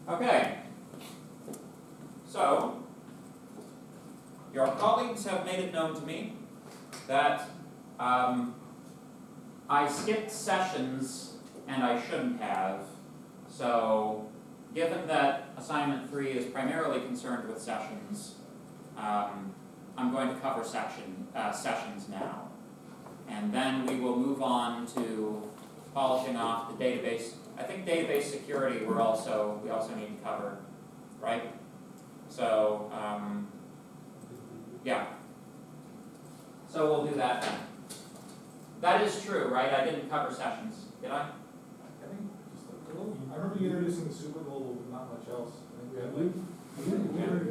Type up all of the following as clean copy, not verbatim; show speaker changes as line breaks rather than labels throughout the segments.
Okay. So, your colleagues have made it known to me that I skipped sessions and I shouldn't have. So, given that assignment 3 is primarily concerned with sessions, I'm going to cover sessions now. And then we will move on to polishing off the database. I think database security we also need to cover, right? So, yeah. So we'll do that then. That is true, right? I didn't cover sessions, did I?
I think just a little. I remember you introducing the super global, but not much else. I think we had like.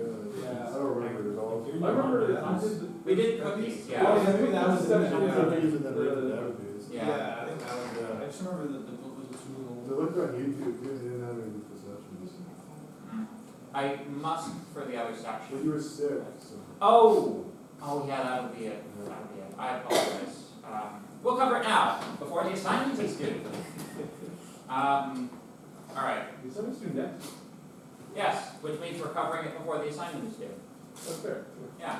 I don't remember it at all.
I remember it.
We did cookies, yeah.
Oh, yeah, maybe that was the
Cookies and then
yeah.
written database.
Yeah.
I think that was it. I just remember that the book was a super
They
global.
looked on YouTube too, they didn't have any for sessions.
I must for the other
But
section.
you were sick, so.
Oh yeah, that would be it. That would be it. I apologize. We'll cover it now before the assignment is due. All right.
The assignment's due next.
Yes, which means we're covering it before the assignment is due.
That's fair.
Yeah.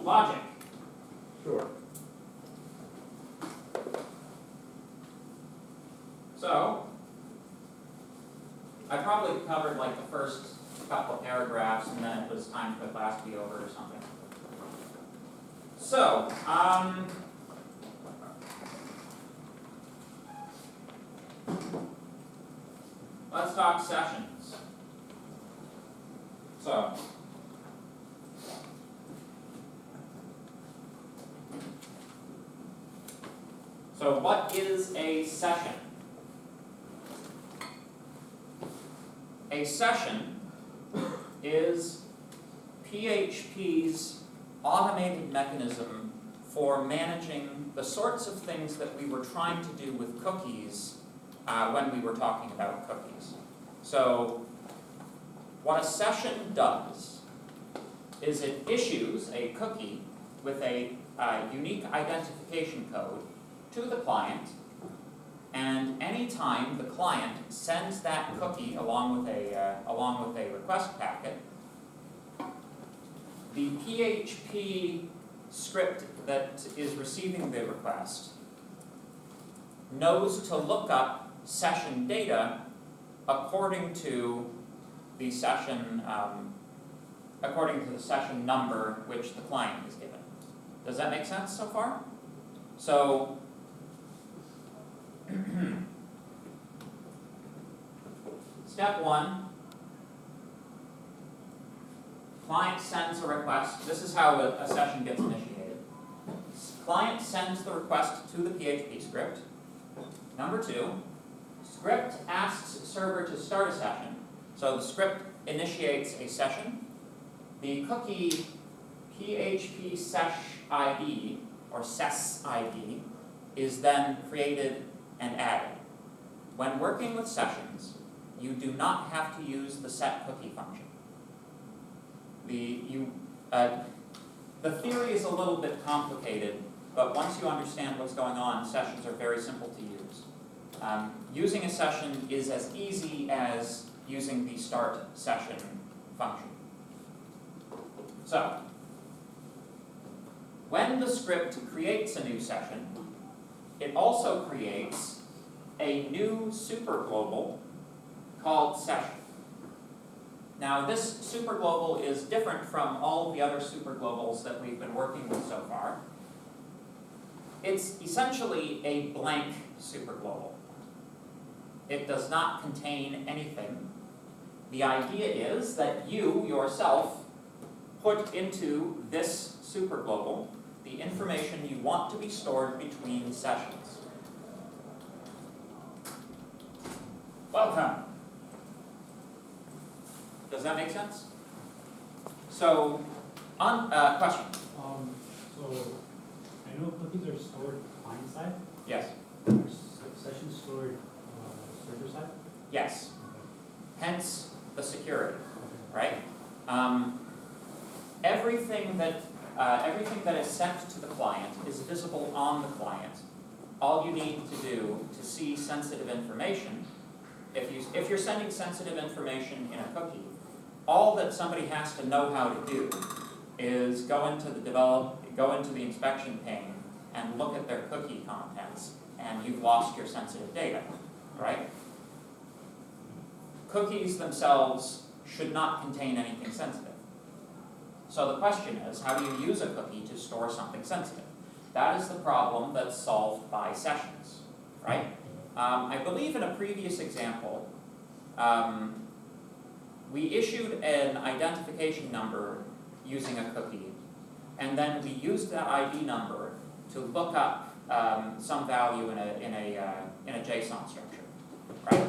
Logic.
Sure.
So, I probably covered like the first couple of paragraphs and then it was time for the class to be over or something. So, let's talk sessions. So what is a session? A session is PHP's automated mechanism for managing the sorts of things that we were trying to do with cookies when we were talking about cookies. So what a session does is it issues a cookie with a unique identification code to the client, and anytime the client sends that cookie along with a request packet, the PHP script that is receiving the request knows to look up session data according to the session number which the client is given. Does that make sense so far? So step 1, client sends a request. This is how a session gets initiated. Client sends the request to the PHP script. Number 2, script asks server to start a session. So the script initiates a session. The cookie PHP sesh ID or ses ID is then created and added. When working with sessions, you do not have to use the set cookie function. The theory is a little bit complicated, but once you understand what's going on, sessions are very simple to use. Using a session is as easy as using the start session function. So, when the script creates a new session, it also creates a new superglobal called session. Now this superglobal is different from all of the other superglobals that we've been working with so far. It's essentially a blank superglobal. It does not contain anything. The idea is that you yourself put into this superglobal the information you want to be stored between sessions. Welcome. Does that make sense? So, question.
So, I know cookies are stored client side.
Yes.
Are sessions stored server side?
Yes.
Okay.
Hence the security,
Okay.
right? Everything that is sent to the client is visible on the client. All you need to do to see sensitive information if you're sending sensitive information in a cookie, all that somebody has to know how to do is go into the inspection pane and look at their cookie contents, and you've lost your sensitive data, right? Cookies themselves should not contain anything sensitive. So the question is, how do you use a cookie to store something sensitive? That is the problem that's solved by sessions, right? I believe in a previous example, we issued an identification number using a cookie, and then we used that ID number to look up some value in a JSON structure, right?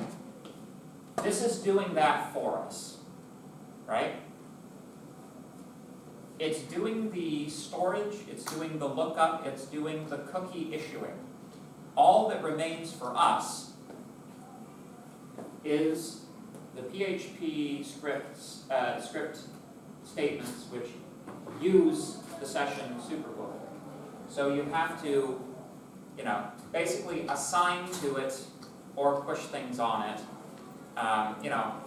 This is doing that for us, right? It's doing the storage, it's doing the lookup, it's doing the cookie issuing. All that remains for us is the PHP script statements which use the session superglobal. So you have to, basically assign to it or push things on it.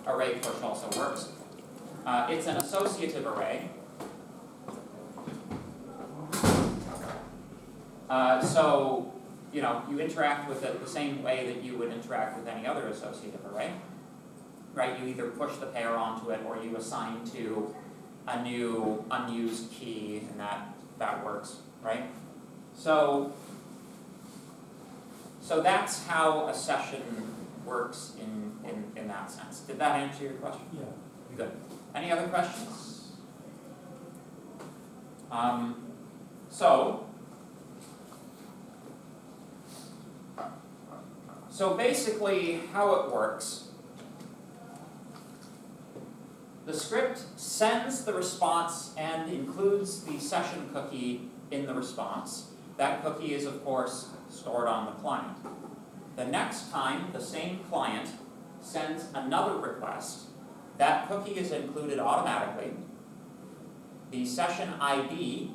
Array push also works. It's an associative array. So you interact with it the same way that you would interact with any other associative array, right? You either push the pair onto it or you assign to a new unused key, and that works, right? So that's how a session works in that sense. Did that answer your question?
Yeah.
Good. Any other questions? So basically how it works, the script sends the response and includes the session cookie in the response. That cookie is, of course, stored on the client. The next time the same client sends another request, that cookie is included automatically. The session ID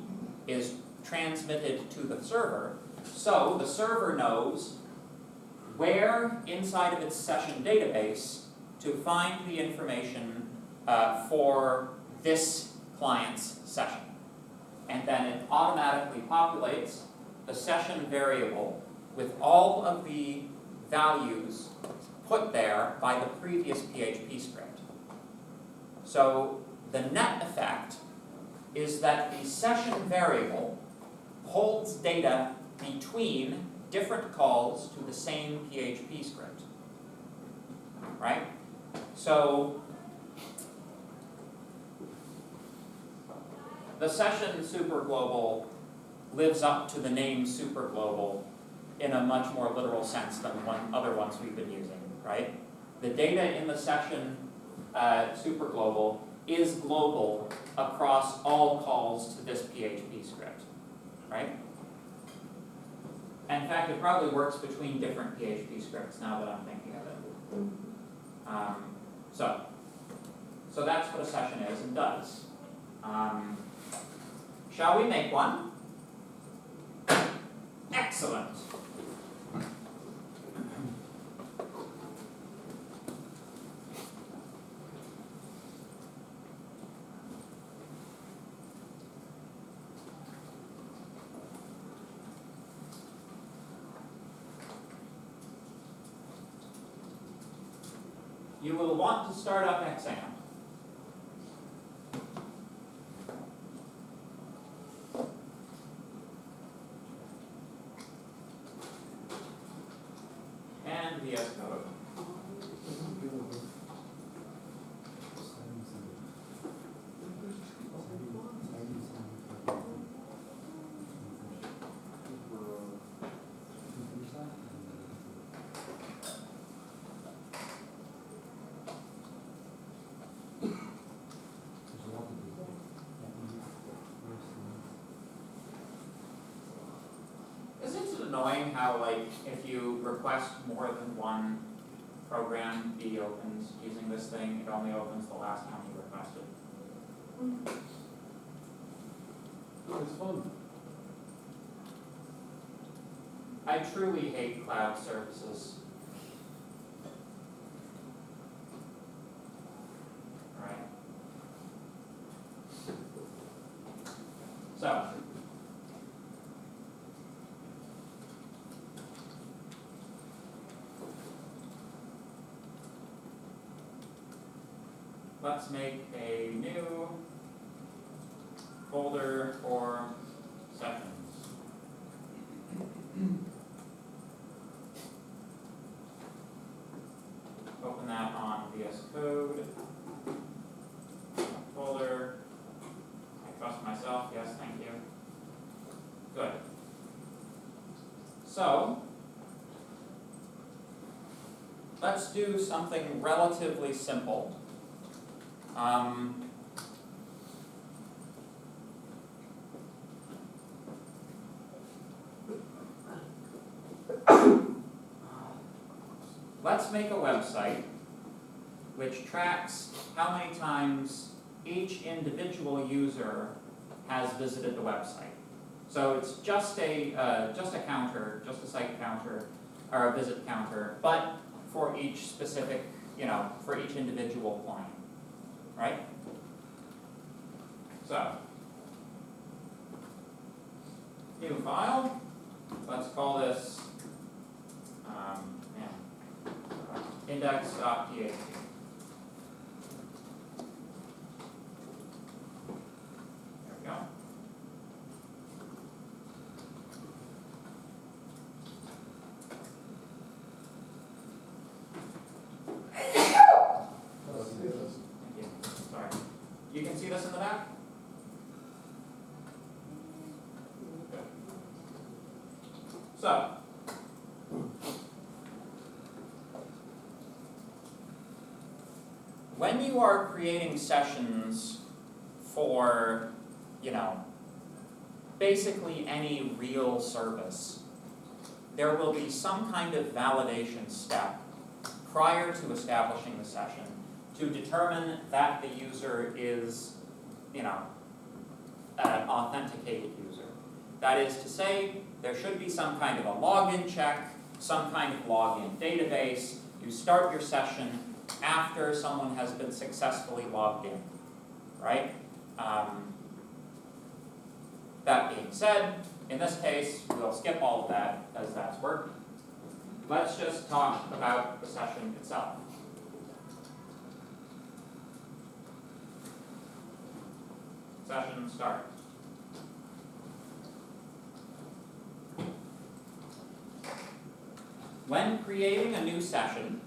is transmitted to the server, so the server knows where inside of its session database to find the information for this client's session. And then it automatically populates the session variable with all of the values put there by the previous PHP script. So the net effect is that the session variable holds data between different calls to the same PHP script, right? So the session superglobal lives up to the name superglobal in a much more literal sense than other ones we've been using, right? The data in the session superglobal is global across all calls to this PHP script, right? And in fact, it probably works between different PHP scripts now that I'm thinking of it. So that's what a session is and does. Shall we make one? Excellent. You will want to start up XAMPP. And VS Code. Isn't it annoying how, like, if you request more than one program be opened using this thing, it only opens the last one you requested?
It's fun.
I truly hate cloud services. So, let's make a new folder for sessions. Open that on VS Code folder. I trust myself, yes, thank you. Good. So, let's do something relatively simple. Let's make a website which tracks how many times each individual user has visited the website. So it's just a counter, just a site counter, or a visit counter, but for each specific, for each individual client, right? So, new file, let's call this index.php. There we go. Thank you. Sorry. You can see this in the back? Good. So, when you are creating sessions for, basically any real service, there will be some kind of validation step prior to establishing the session to determine that the user is, an authenticated user. That is to say, there should be some kind of a login check, some kind of login database. You start your session after someone has been successfully logged in, right? That being said, in this case, we'll skip all of that as that's work. Let's just talk about the session itself. Session start. When creating a new session,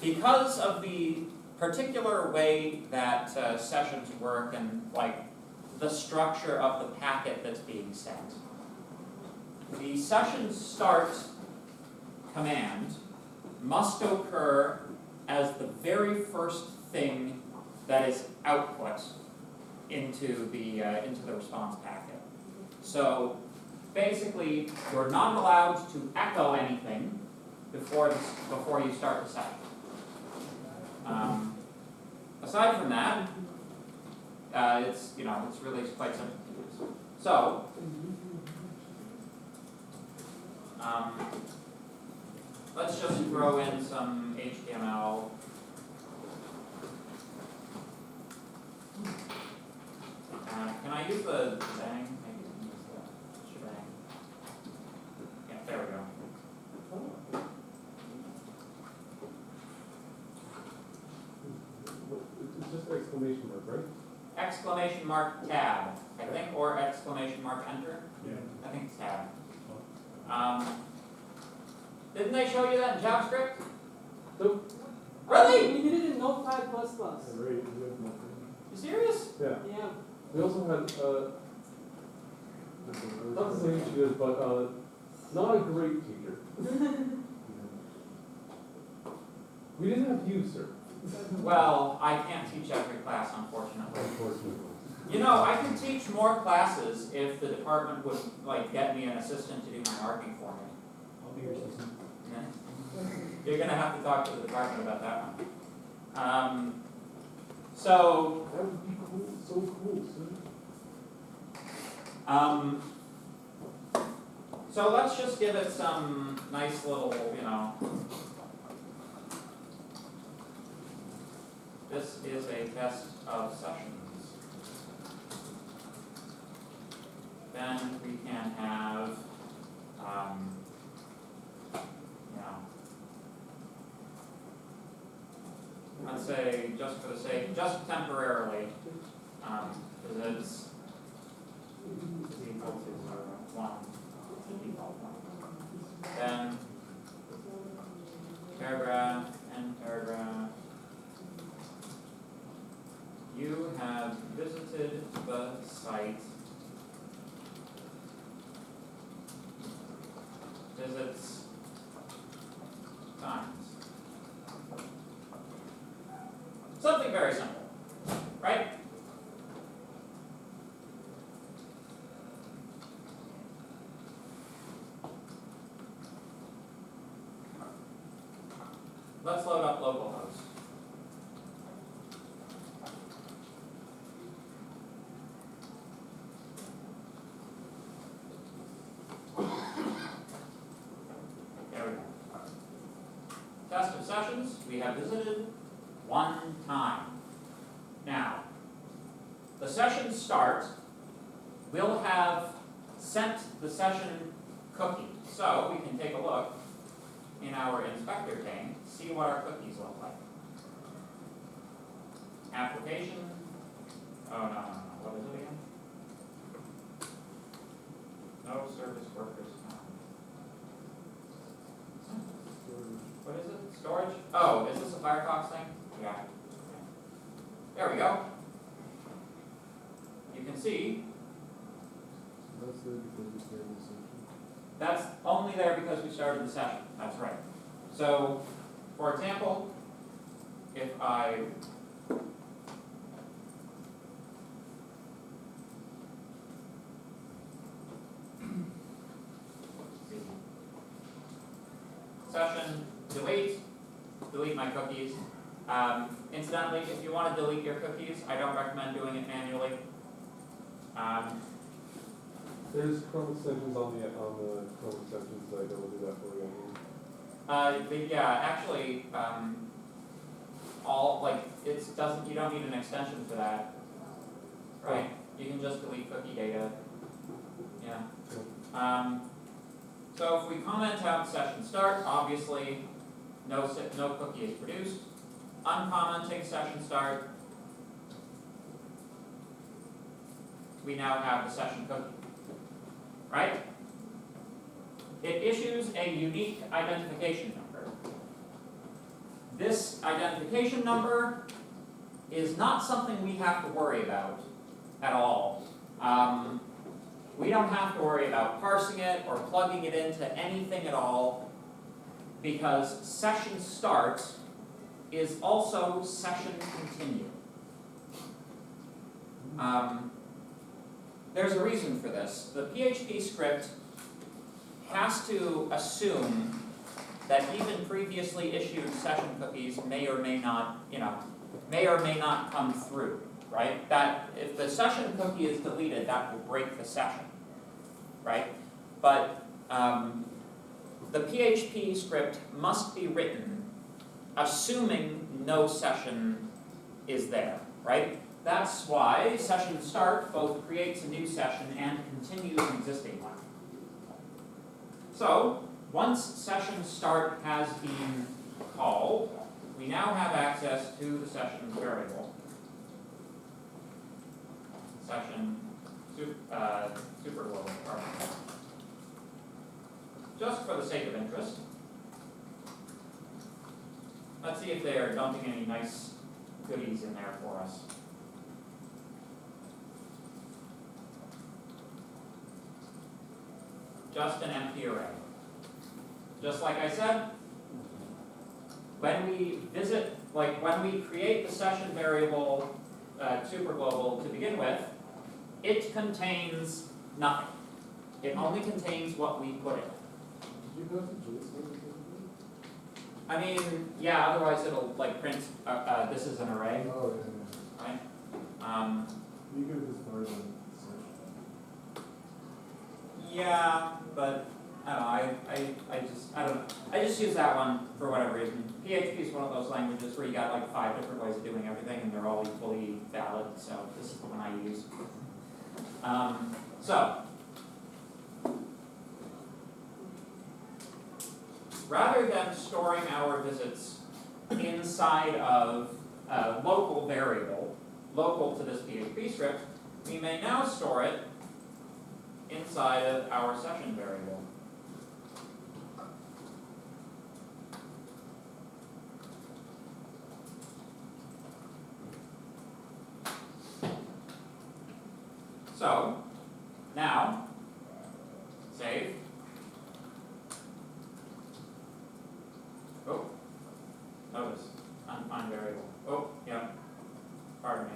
because of the particular way that sessions work and the structure of the packet that's being sent, the session start command must occur as the very first thing that is output into the response packet. So basically, you're not allowed to echo anything before you start the session. Aside from that, it's really quite simple to use. So, let's just throw in some HTML. Can I use the bang? Maybe we can use the shebang. Yeah, there we go.
It's just exclamation mark, right?
Exclamation mark tab, I think, or exclamation mark enter.
Yeah.
I think it's tab. Didn't they show you that in JavaScript?
Nope.
Really?
We did it in Notepad++.
Right, we have nothing.
You serious?
Yeah.
Yeah.
We also had, not the same she is, but, not a great teacher. We didn't have you, sir.
Well, I can't teach every class, unfortunately.
Unfortunately.
I can teach more classes if the department would get me an assistant to do my marking for me.
I'll be your assistant.
Yeah. You're gonna have to talk to the department about that one. So,
That would be cool, so cool, sir.
so let's just give it some nice little, this is a test of sessions. then we can have, let's say, just for the sake, just temporarily, visits is equal to 1, default 1. Then, paragraph and paragraph. You have visited the site. Visits times. Something very simple, right? Let's load up localhost. There we go. Test of sessions, we have visited 1 time. Now, the session start will have sent the session cookie. So we can take a look in our inspector pane, see what our cookies look like. Application, no, what is it again? No service workers found. What is it? Storage? Oh, is this a Firefox thing? Yeah. There we go. You can see
That's there because we started the session.
that's only there because we started the session. That's right. So, for example, if I session, delete my cookies. Incidentally, if you want to delete your cookies, I don't recommend doing it manually.
There's Chrome extensions on the Chrome extensions site that will do that for you.
Actually, you don't need an extension for that, right? You can just delete cookie data. Yeah. So if we comment out session start, obviously no cookie is produced. Uncommenting session start, we now have the session cookie, right? It issues a unique identification number. This identification number is not something we have to worry about at all. We don't have to worry about parsing it or plugging it into anything at all, because session start is also session continue. There's a reason for this. The PHP script has to assume that even previously issued session cookies may or may not come through, right? That if the session cookie is deleted, that will break the session, right? But the PHP script must be written assuming no session is there, right? That's why session start both creates a new session and continues an existing one. So, once session start has been called, we now have access to the session variable. Session super global. Just for the sake of interest, let's see if they are dumping any nice goodies in there for us. Just an empty array. Just like I said, when we create the session variable superglobal to begin with, it contains nothing. It only contains what we put in.
Did you go to JSON?
I mean, yeah, otherwise it'll print, this is an array,
Oh,
right?
You could have just fired on session.
Yeah, but I don't know. I just use that one for whatever reason. PHP is one of those languages where you got 5 different ways of doing everything and they're all equally valid, so this is the one I use. So, rather than storing our visits inside of a local variable, local to this PHP script, we may now store it inside of our session variable. So, now, save. Oh, notice, undefined variable. Oh, yeah, pardon me.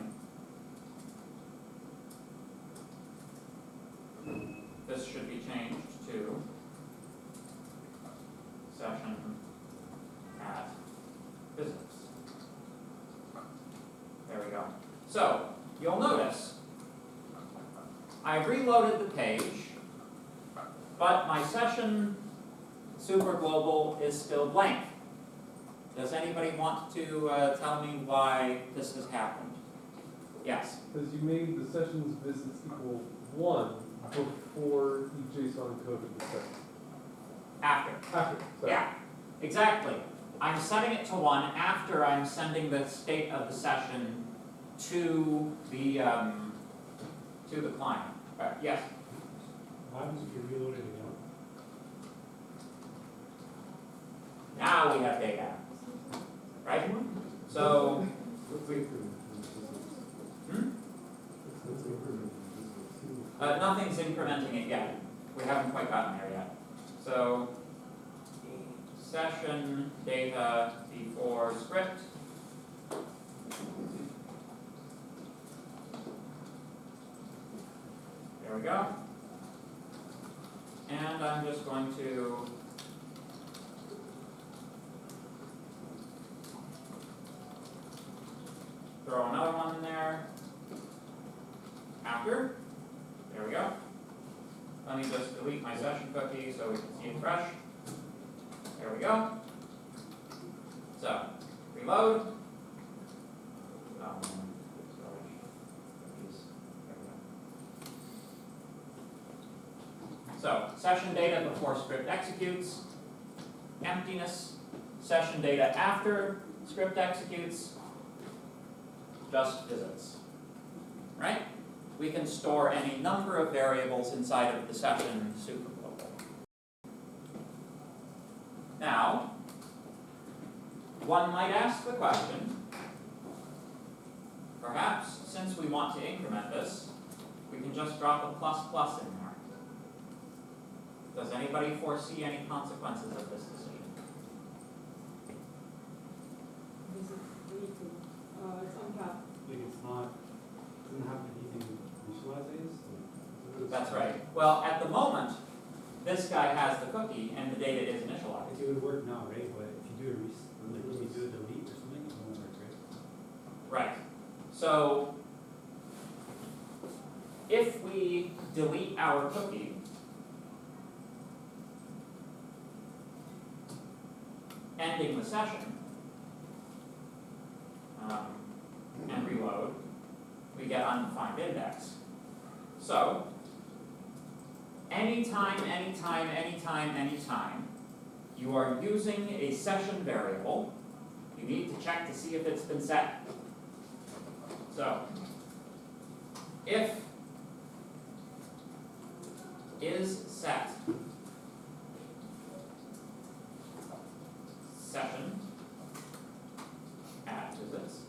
This should be changed to session at visits. There we go. So, you'll notice I've reloaded the page, but my session superglobal is still blank. Does anybody want to tell me why this has happened? Yes?
Because you made the sessions visits equal 1 before you JSON coded the session.
After.
After, sorry.
Yeah, exactly. I'm setting it to 1 after I'm sending the state of the session to the client. Yes?
What happens if you reload it again?
Now we have data. Right? So, nothing's incrementing it yet. We haven't quite gotten there yet. So, session data before script. There we go. And I'm just going to throw another one in there. After. There we go. Let me just delete my session cookie so we can see it fresh. There we go. So, reload. So, session data before script executes, emptiness, session data after script executes, just visits. Right? We can store any number of variables inside of the session superglobal. Now, one might ask the question, perhaps since we want to increment this, we can just drop a ++ in there. Does anybody foresee any consequences of this decision?
It's on top.
Like it's not, doesn't have anything initializes?
That's right. Well, at the moment, this guy has the cookie and the data is initialized.
It would work now, right? But if you do a like when you do a delete or something, it won't work, right?
Right. So, if we delete our cookie, ending the session, and reload, we get undefined index. So, anytime you are using a session variable, you need to check to see if it's been set. So, if is set session at visits,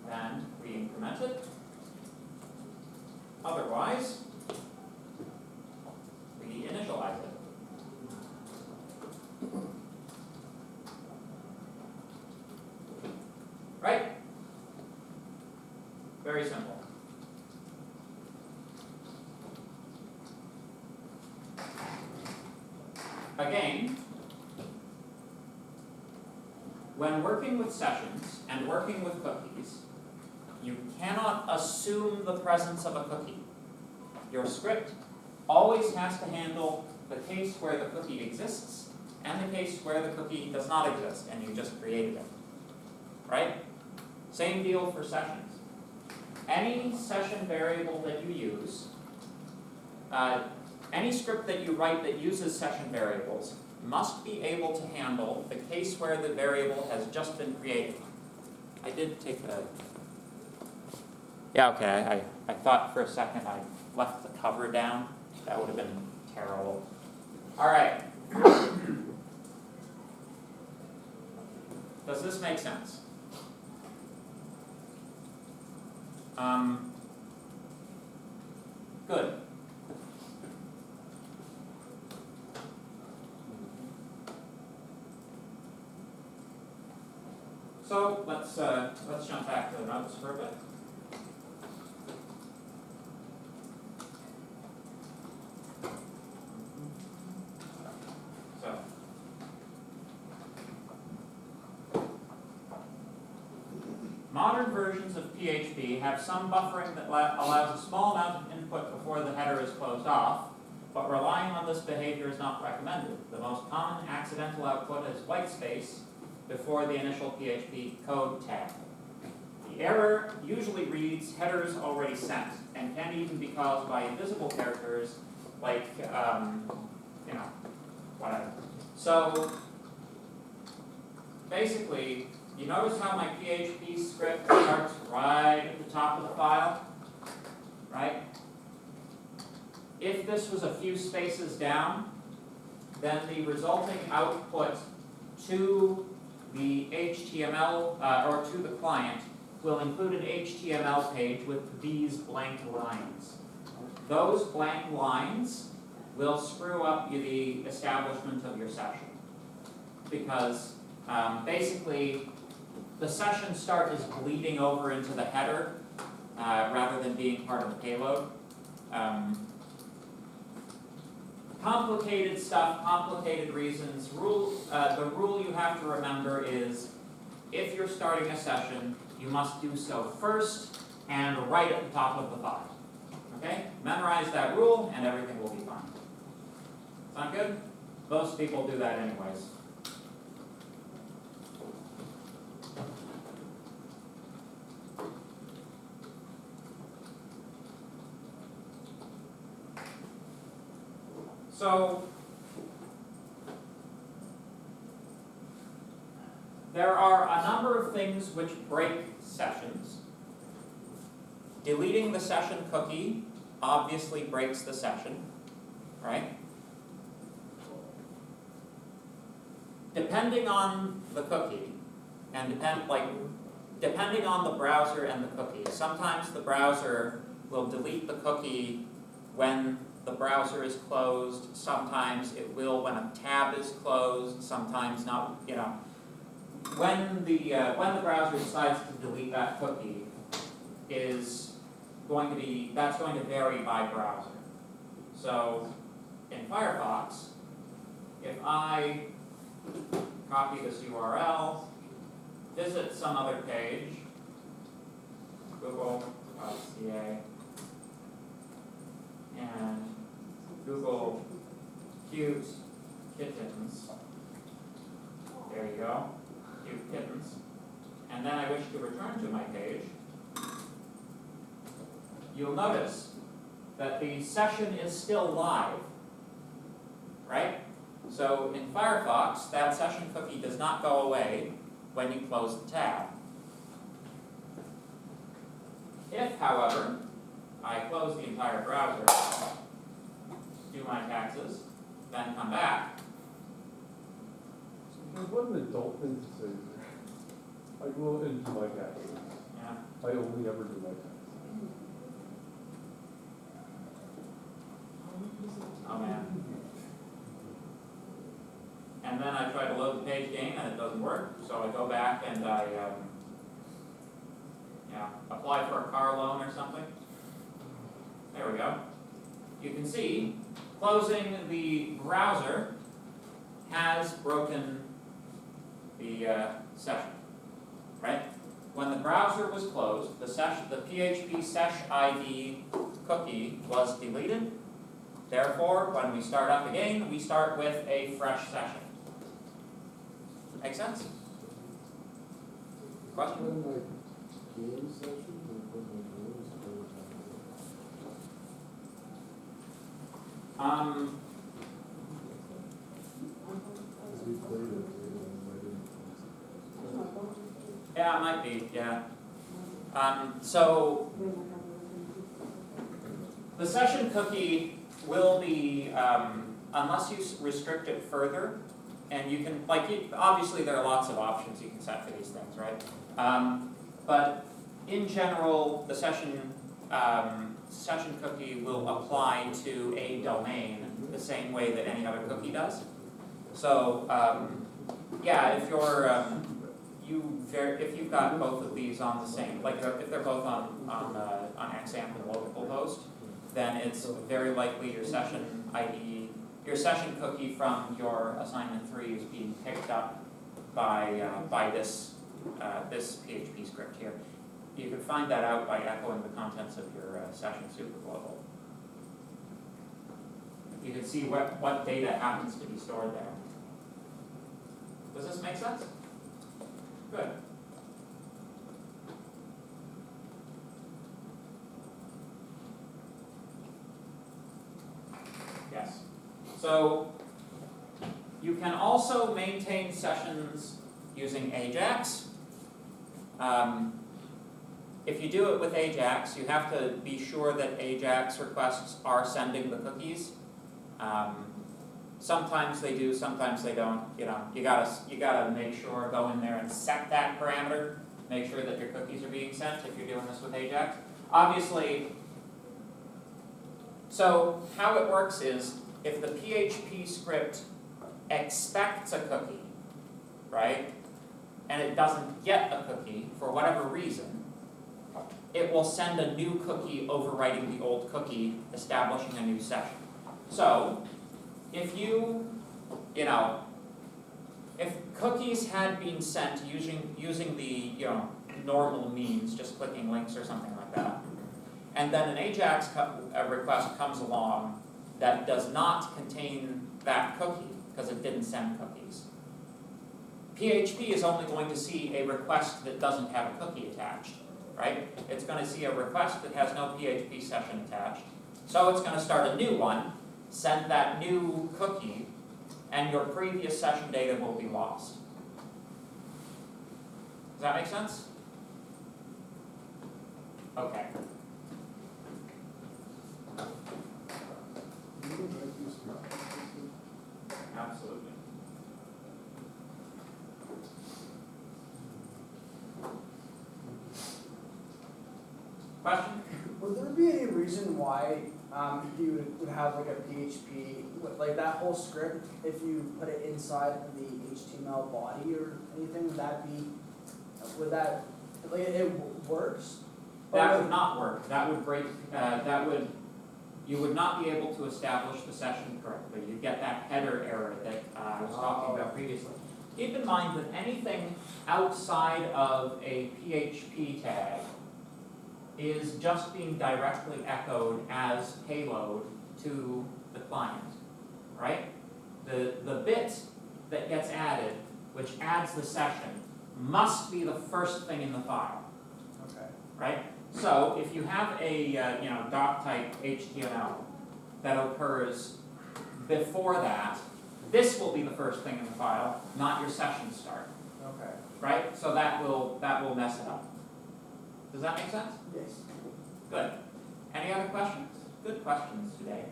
then we increment it. Otherwise, we initialize it. Right? Very simple. Again, when working with sessions and working with cookies, you cannot assume the presence of a cookie. Your script always has to handle the case where the cookie exists and the case where the cookie does not exist and you just created it. Right? Same deal for sessions. Any session variable that you use Any script that you write that uses session variables must be able to handle the case where the variable has just been created. I did take the... Yeah, okay, I thought for a second I left the cover down. That would have been terrible. All right. Does this make sense? Good. So let's jump back to the notes for a bit. So modern versions of PHP have some buffering that allows a small amount of input before the header is closed off, but relying on this behavior is not recommended. The most common accidental output is whitespace before the initial PHP code tag. The error usually reads headers already sent and can even be caused by invisible characters like, whatever. So basically, you notice how my PHP script starts right at the top of the file, right? If this was a few spaces down, then the resulting output to the HTML, or to the client, will include an HTML page with these blank lines. Those blank lines will screw up the establishment of your session. Because basically, the session start is bleeding over into the header rather than being part of the payload. Complicated stuff, complicated reasons. The rule you have to remember is if you're starting a session, you must do so first and right at the top of the file. Okay? Memorize that rule and everything will be fine. Sound good? Most people do that anyways. So, there are a number of things which break sessions. Deleting the session cookie obviously breaks the session, right? Depending on the cookie, and depending on the browser and the cookie, sometimes the browser will delete the cookie when the browser is closed, sometimes it will when a tab is closed, sometimes not, When the browser decides to delete that cookie that's going to vary by browser. So in Firefox, if I copy this URL, visit some other page, google.ca, and Google cute kittens. There you go, cute kittens. And then I wish to return to my page. You'll notice that the session is still live, right? So in Firefox, that session cookie does not go away when you close the tab. If, however, I close the entire browser, do my taxes, then come back.
What an adult thing to say there. I go into my taxes.
Yeah.
I only ever do my taxes.
Oh man. And then I try to load the page again and it doesn't work, so I go back and I apply for a car loan or something. There we go. You can see closing the browser has broken the session, right? When the browser was closed, the PHP sesh ID cookie was deleted. Therefore, when we start up again, we start with a fresh session. Make sense? Question?
Game session or put my games
Because we played it, I didn't.
Yeah, it might be, yeah. So the session cookie will be, unless you restrict it further, and you can, obviously there are lots of options you can set for these things, right? But in general, the session cookie will apply to a domain the same way that any other cookie does. So, yeah, if you're, if you've got both of these on the same, if they're both on XAMPP and localhost, then it's very likely your session ID, your session cookie from your assignment 3 is being picked up by this PHP script here. You can find that out by echoing the contents of your session superglobal. You can see what data happens to be stored there. Does this make sense? Good. Yes. So you can also maintain sessions using Ajax. If you do it with Ajax, you have to be sure that Ajax requests are sending the cookies. Sometimes they do, sometimes they don't. You know, you gotta make sure, go in there and set that parameter. Make sure that your cookies are being sent if you're doing this with Ajax. Obviously, so how it works is if the PHP script expects a cookie, right, and it doesn't get a cookie for whatever reason, it will send a new cookie overwriting the old cookie, establishing a new session. So, if if cookies had been sent using the normal means, just clicking links or something like that, and then an Ajax request comes along that does not contain that cookie because it didn't send cookies, PHP is only going to see a request that doesn't have a cookie attached, right? It's going to see a request that has no PHP session attached, so it's going to start a new one, send that new cookie, and your previous session data will be lost. Does that make sense? Okay. Absolutely. Question?
Would there be any reason why you would have like a PHP, like that whole script, if you put it inside of the HTML body or anything, would that, like it works?
That would not work. That would break, you would not be able to establish the session correctly. You'd get that header error that I was talking about previously. Keep in mind that anything outside of a PHP tag is just being directly echoed as payload to the client, right? The bit that gets added, which adds the session, must be the first thing in the file,
Okay.
right? So if you have a doc type HTML that occurs before that, this will be the first thing in the file, not your session start,
Okay.
right? So that will mess it up. Does that make sense?
Yes.
Good. Any other questions? Good questions today.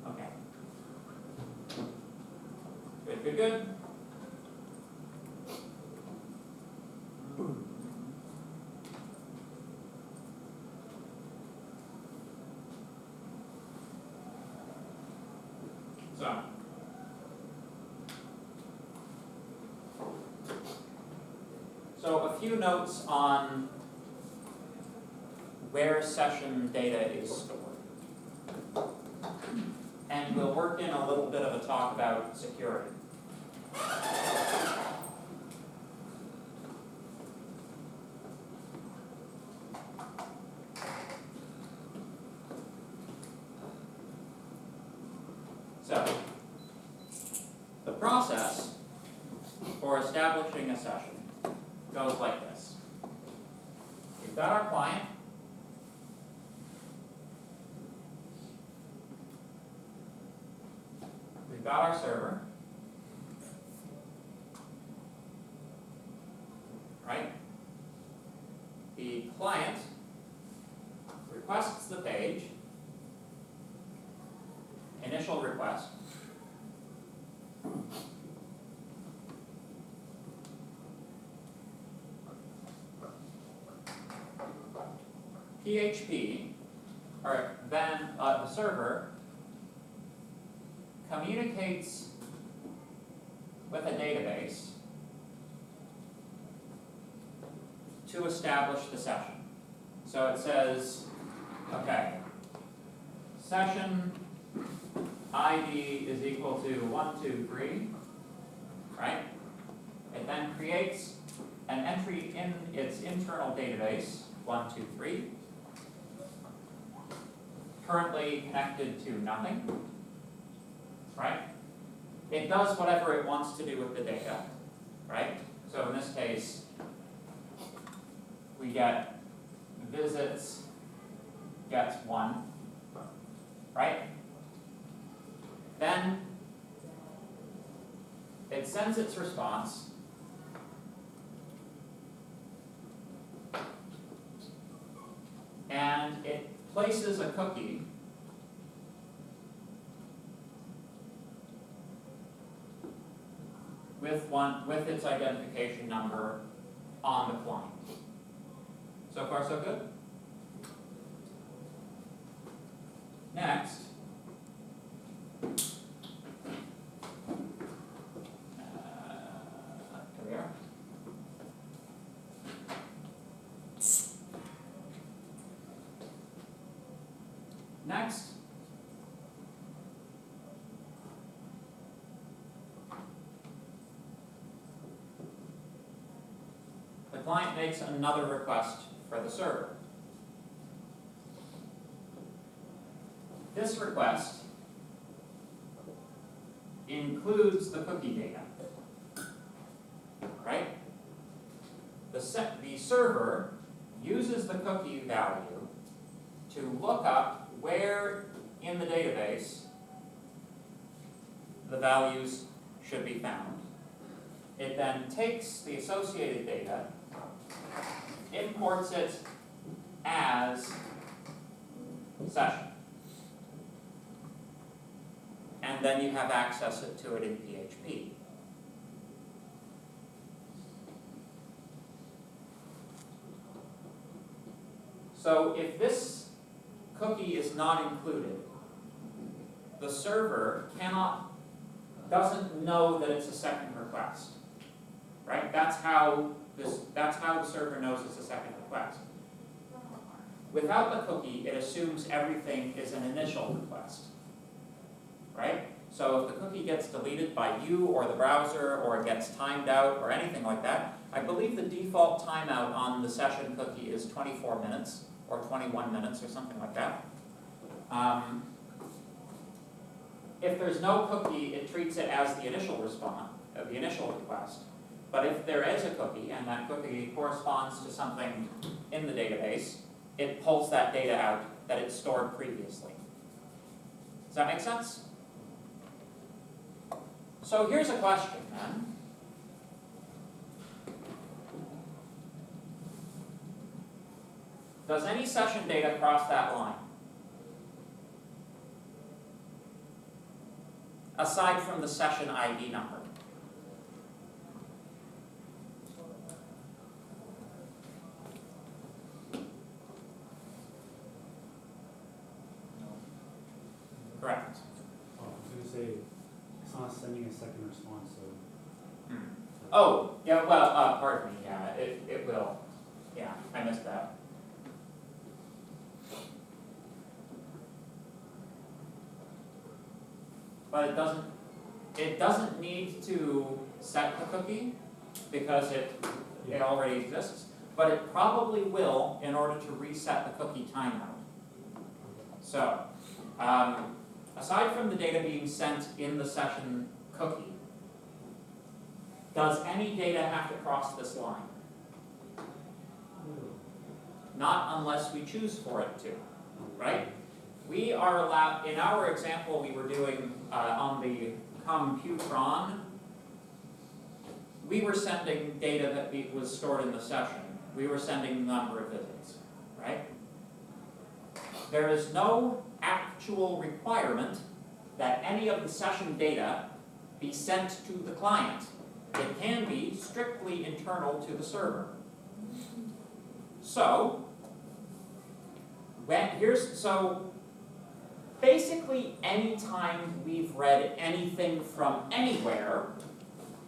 Okay. Good, good, good. So a few notes on where session data is stored. And we'll work in a little bit of a talk about security. So, the process for establishing a session goes like this. We've got our client. we've got our server, right? The client requests the page, initial request. PHP, or then the server communicates with a database to establish the session. So it says, okay, session ID is equal to 123, right? It then creates an entry in its internal database, 123, currently connected to nothing, right? It does whatever it wants to do with the data, right? So in this case, we get visits gets 1, right? Then it sends its response, and it places a cookie with its identification number on the client. So far, so good? Next, here we are. Next, the client makes another request for the server. This request includes the cookie data, right? The server uses the cookie value to look up where in the database the values should be found. It then takes the associated data, imports it as session, and then you have access to it in PHP. So if this cookie is not included, the server doesn't know that it's a second request, right? That's how the server knows it's a second request. Without the cookie, it assumes everything is an initial request, right? So if the cookie gets deleted by you or the browser, or it gets timed out or anything like that, I believe the default timeout on the session cookie is 24 minutes or 21 minutes or something like that. If there's no cookie, it treats it as the initial response, the initial request. But if there is a cookie, and that cookie corresponds to something in the database, it pulls that data out that it stored previously. Does that make sense? So here's a question then. Does any session data cross that line? Aside from the session ID number. Correct.
Oh, I was gonna say, it's not sending a second response, so.
Oh, yeah, well, pardon me, yeah, it will. Yeah, I missed that. But it doesn't need to set the cookie because it already exists, but it probably will in order to reset the cookie timeout. So, aside from the data being sent in the session cookie, does any data have to cross this line? Not unless we choose for it to, right? We are allowed, in our example we were doing on the Computron, we were sending data that was stored in the session. We were sending the number of visits, right? There is no actual requirement that any of the session data be sent to the client. It can be strictly internal to the server. So, basically anytime we've read anything from anywhere,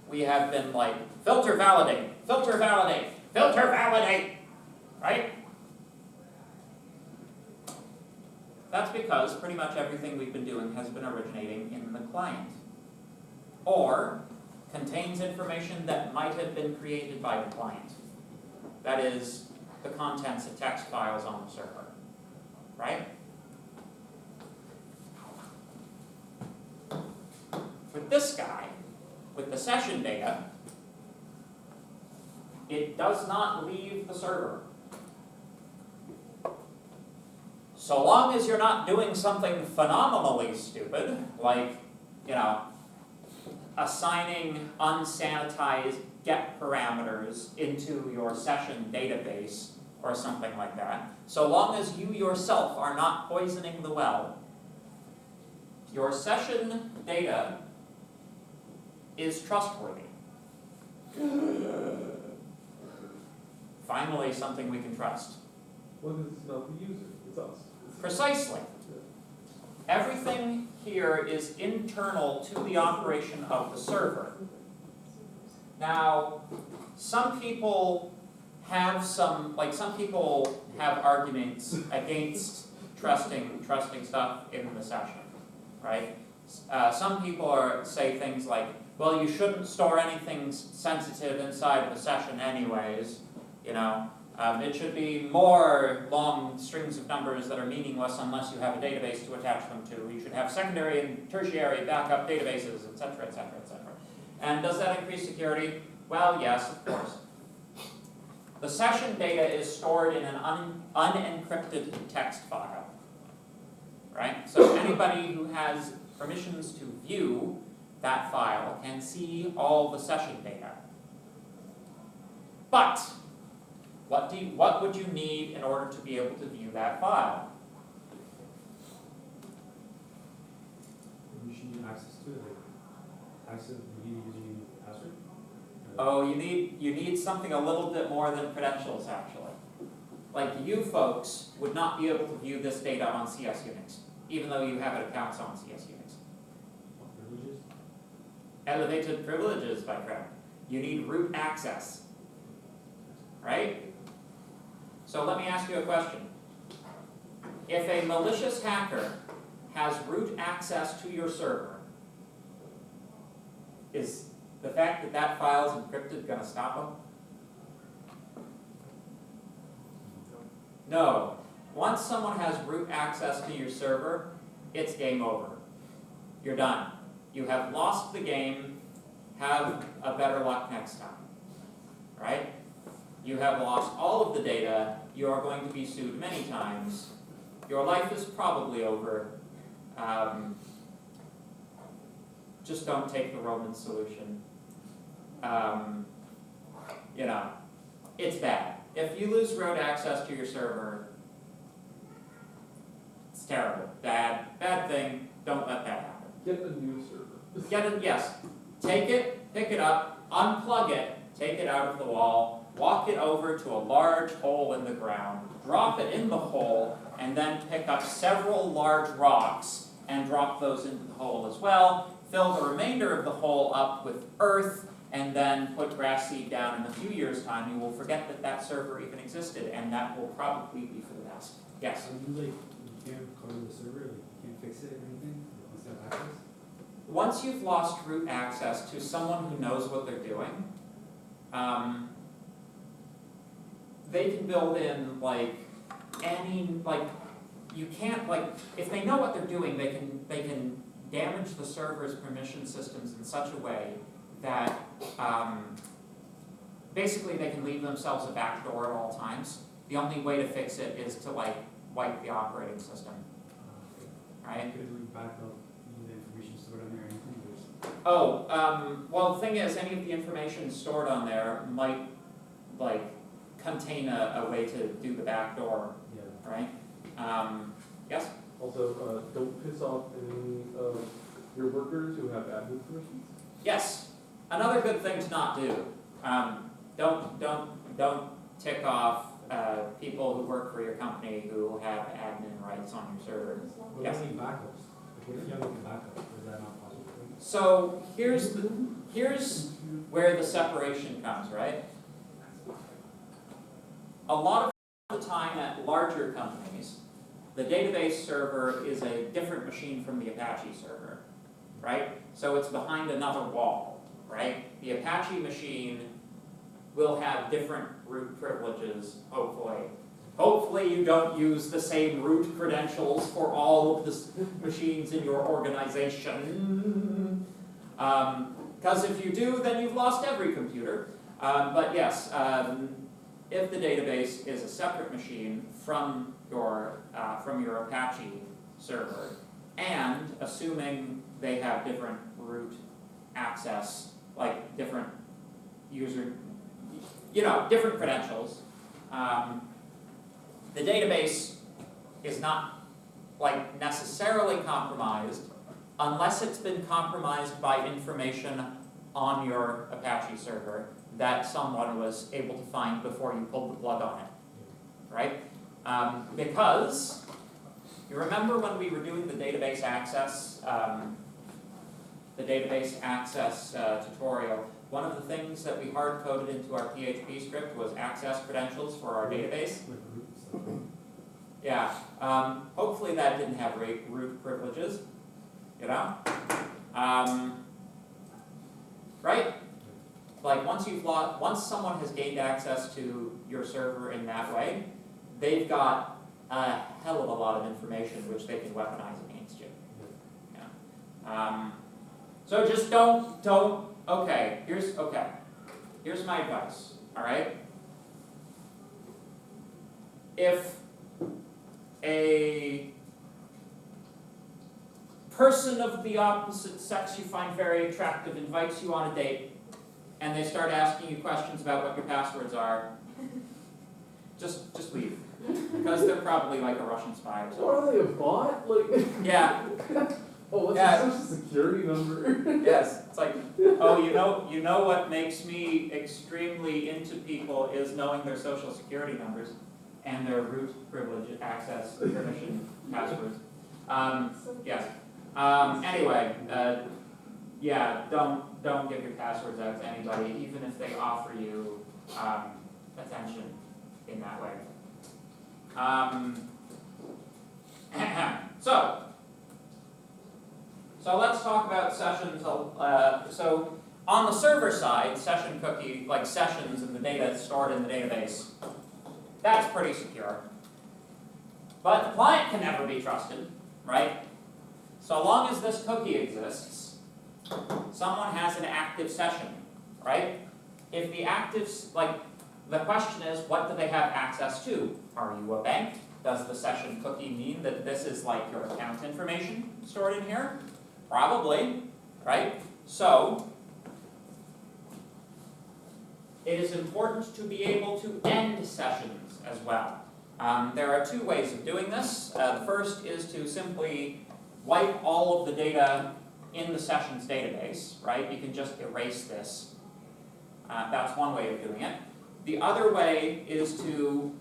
we have been like, filter validate, filter validate, filter validate, right? That's because pretty much everything we've been doing has been originating in the client. Or contains information that might have been created by the client. That is, the contents of text files on the server, right? With this guy, with the session data, it does not leave the server. So long as you're not doing something phenomenally stupid, like, assigning unsanitized get parameters into your session database or something like that, so long as you yourself are not poisoning the well, your session data is trustworthy. Finally, something we can trust.
Well, it's not the user, it's us.
Precisely. Everything here is internal to the operation of the server. Now, some people have arguments against trusting stuff in the session, right? Some people say things like, well, you shouldn't store anything sensitive inside of a session anyways, it should be more long strings of numbers that are meaningless unless you have a database to attach them to. You should have secondary and tertiary backup databases, etc., etc., etc. And does that increase security? Well, yes, of course. The session data is stored in an unencrypted text file, right? So anybody who has permissions to view that file can see all the session data. But what would you need in order to be able to view that file?
You should need access to it, like, access, you need using password?
Oh, you need something a little bit more than credentials, actually. Like, you folks would not be able to view this data on CS Unix, even though you have accounts on CS Unix.
What privileges?
Elevated privileges, my friend. You need root access, right? So let me ask you a question. If a malicious hacker has root access to your server, is the fact that that file is encrypted going to stop them? No. Once someone has root access to your server, it's game over. You're done. You have lost the game. Have a better luck next time, right? You have lost all of the data. You are going to be sued many times. Your life is probably over. Just don't take the Roman solution. It's bad. If you lose root access to your server, it's terrible. Bad thing. Don't let that happen.
Get a new server.
Get it, yes. Take it, pick it up, unplug it, take it out of the wall, walk it over to a large hole in the ground, drop it in the hole, and then pick up several large rocks and drop those into the hole as well. Fill the remainder of the hole up with earth, and then put grass seed down. In a few years' time, you will forget that that server even existed, and that will probably be for the best. Yes?
So you can't go to the server, like, you can't fix it or anything, once you have access?
Once you've lost root access to someone who knows what they're doing, they can build in you can't if they know what they're doing, they can damage the server's permission systems in such a way that basically they can leave themselves a backdoor at all times. The only way to fix it is to wipe the operating system, right?
Could we back up the information stored on there or anything?
Well, the thing is, any of the information stored on there might, like, contain a way to do the backdoor,
Yeah.
right? Yes?
Also, don't piss off any of your workers who have admin permissions.
Yes. Another good thing to not do. Don't tick off people who work for your company who have admin rights on your server.
What
Yes.
about any backups? Like, what if you have like a backup, is that not possible?
So here's where the separation comes, right? A lot of the time at larger companies, the database server is a different machine from the Apache server, right? So it's behind another wall, right? The Apache machine will have different root privileges, hopefully. Hopefully you don't use the same root credentials for all of the machines in your organization. Because if you do, then you've lost every computer. But yes, if the database is a separate machine from your Apache server, and assuming they have different root access, like different user, different credentials, the database is not like necessarily compromised unless it's been compromised by information on your Apache server that someone was able to find before you pulled the plug on it, right? Because you remember when we were doing the database access tutorial, one of the things that we hard-coded into our PHP script was access credentials for our database.
Like root stuff, right?
Yeah, hopefully that didn't have root privileges, right? Like once someone has gained access to your server in that way, they've got a hell of a lot of information which they can weaponize against you. Yeah. So just don't. Okay. Here's my advice. All right. If a person of the opposite sex you find very attractive invites you on a date, and they start asking you questions about what your passwords are, just leave. Because they're probably like a Russian spy or
What
something.
are they, a bot? Like,
Yeah,
oh, what's
Yeah.
your social security number?
yes. It's like, oh, you know what makes me extremely into people is knowing their social security numbers and their root privilege access permission passwords. Yes. Anyway, yeah, don't give your passwords out to anybody, even if they offer you attention in that way. So let's talk about sessions. So on the server side, session cookie, like sessions and the data stored in the database, that's pretty secure. But the client can never be trusted, right? So long as this cookie exists, someone has an active session, right? If the the question is, what do they have access to? Are you a bank? Does the session cookie mean that this is like your account information stored in here? Probably, right? So, it is important to be able to end sessions as well. There are two ways of doing this. The first is to simply wipe all of the data in the sessions database, right? You can just erase this. That's one way of doing it. The other way is to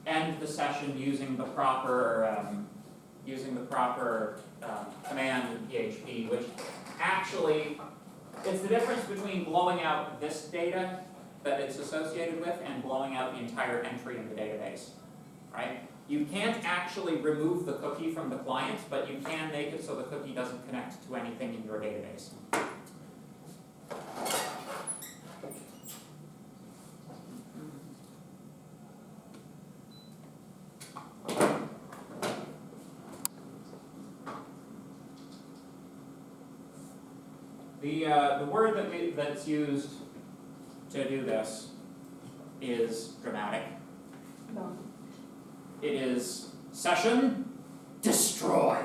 end the session using the proper command in PHP, which actually, it's the difference between blowing out this data that it's associated with and blowing out the entire entry in the database, right? You can't actually remove the cookie from the client, but you can make it so the cookie doesn't connect to anything in your database. The word that's used to do this is dramatic.
No.
It is session destroy.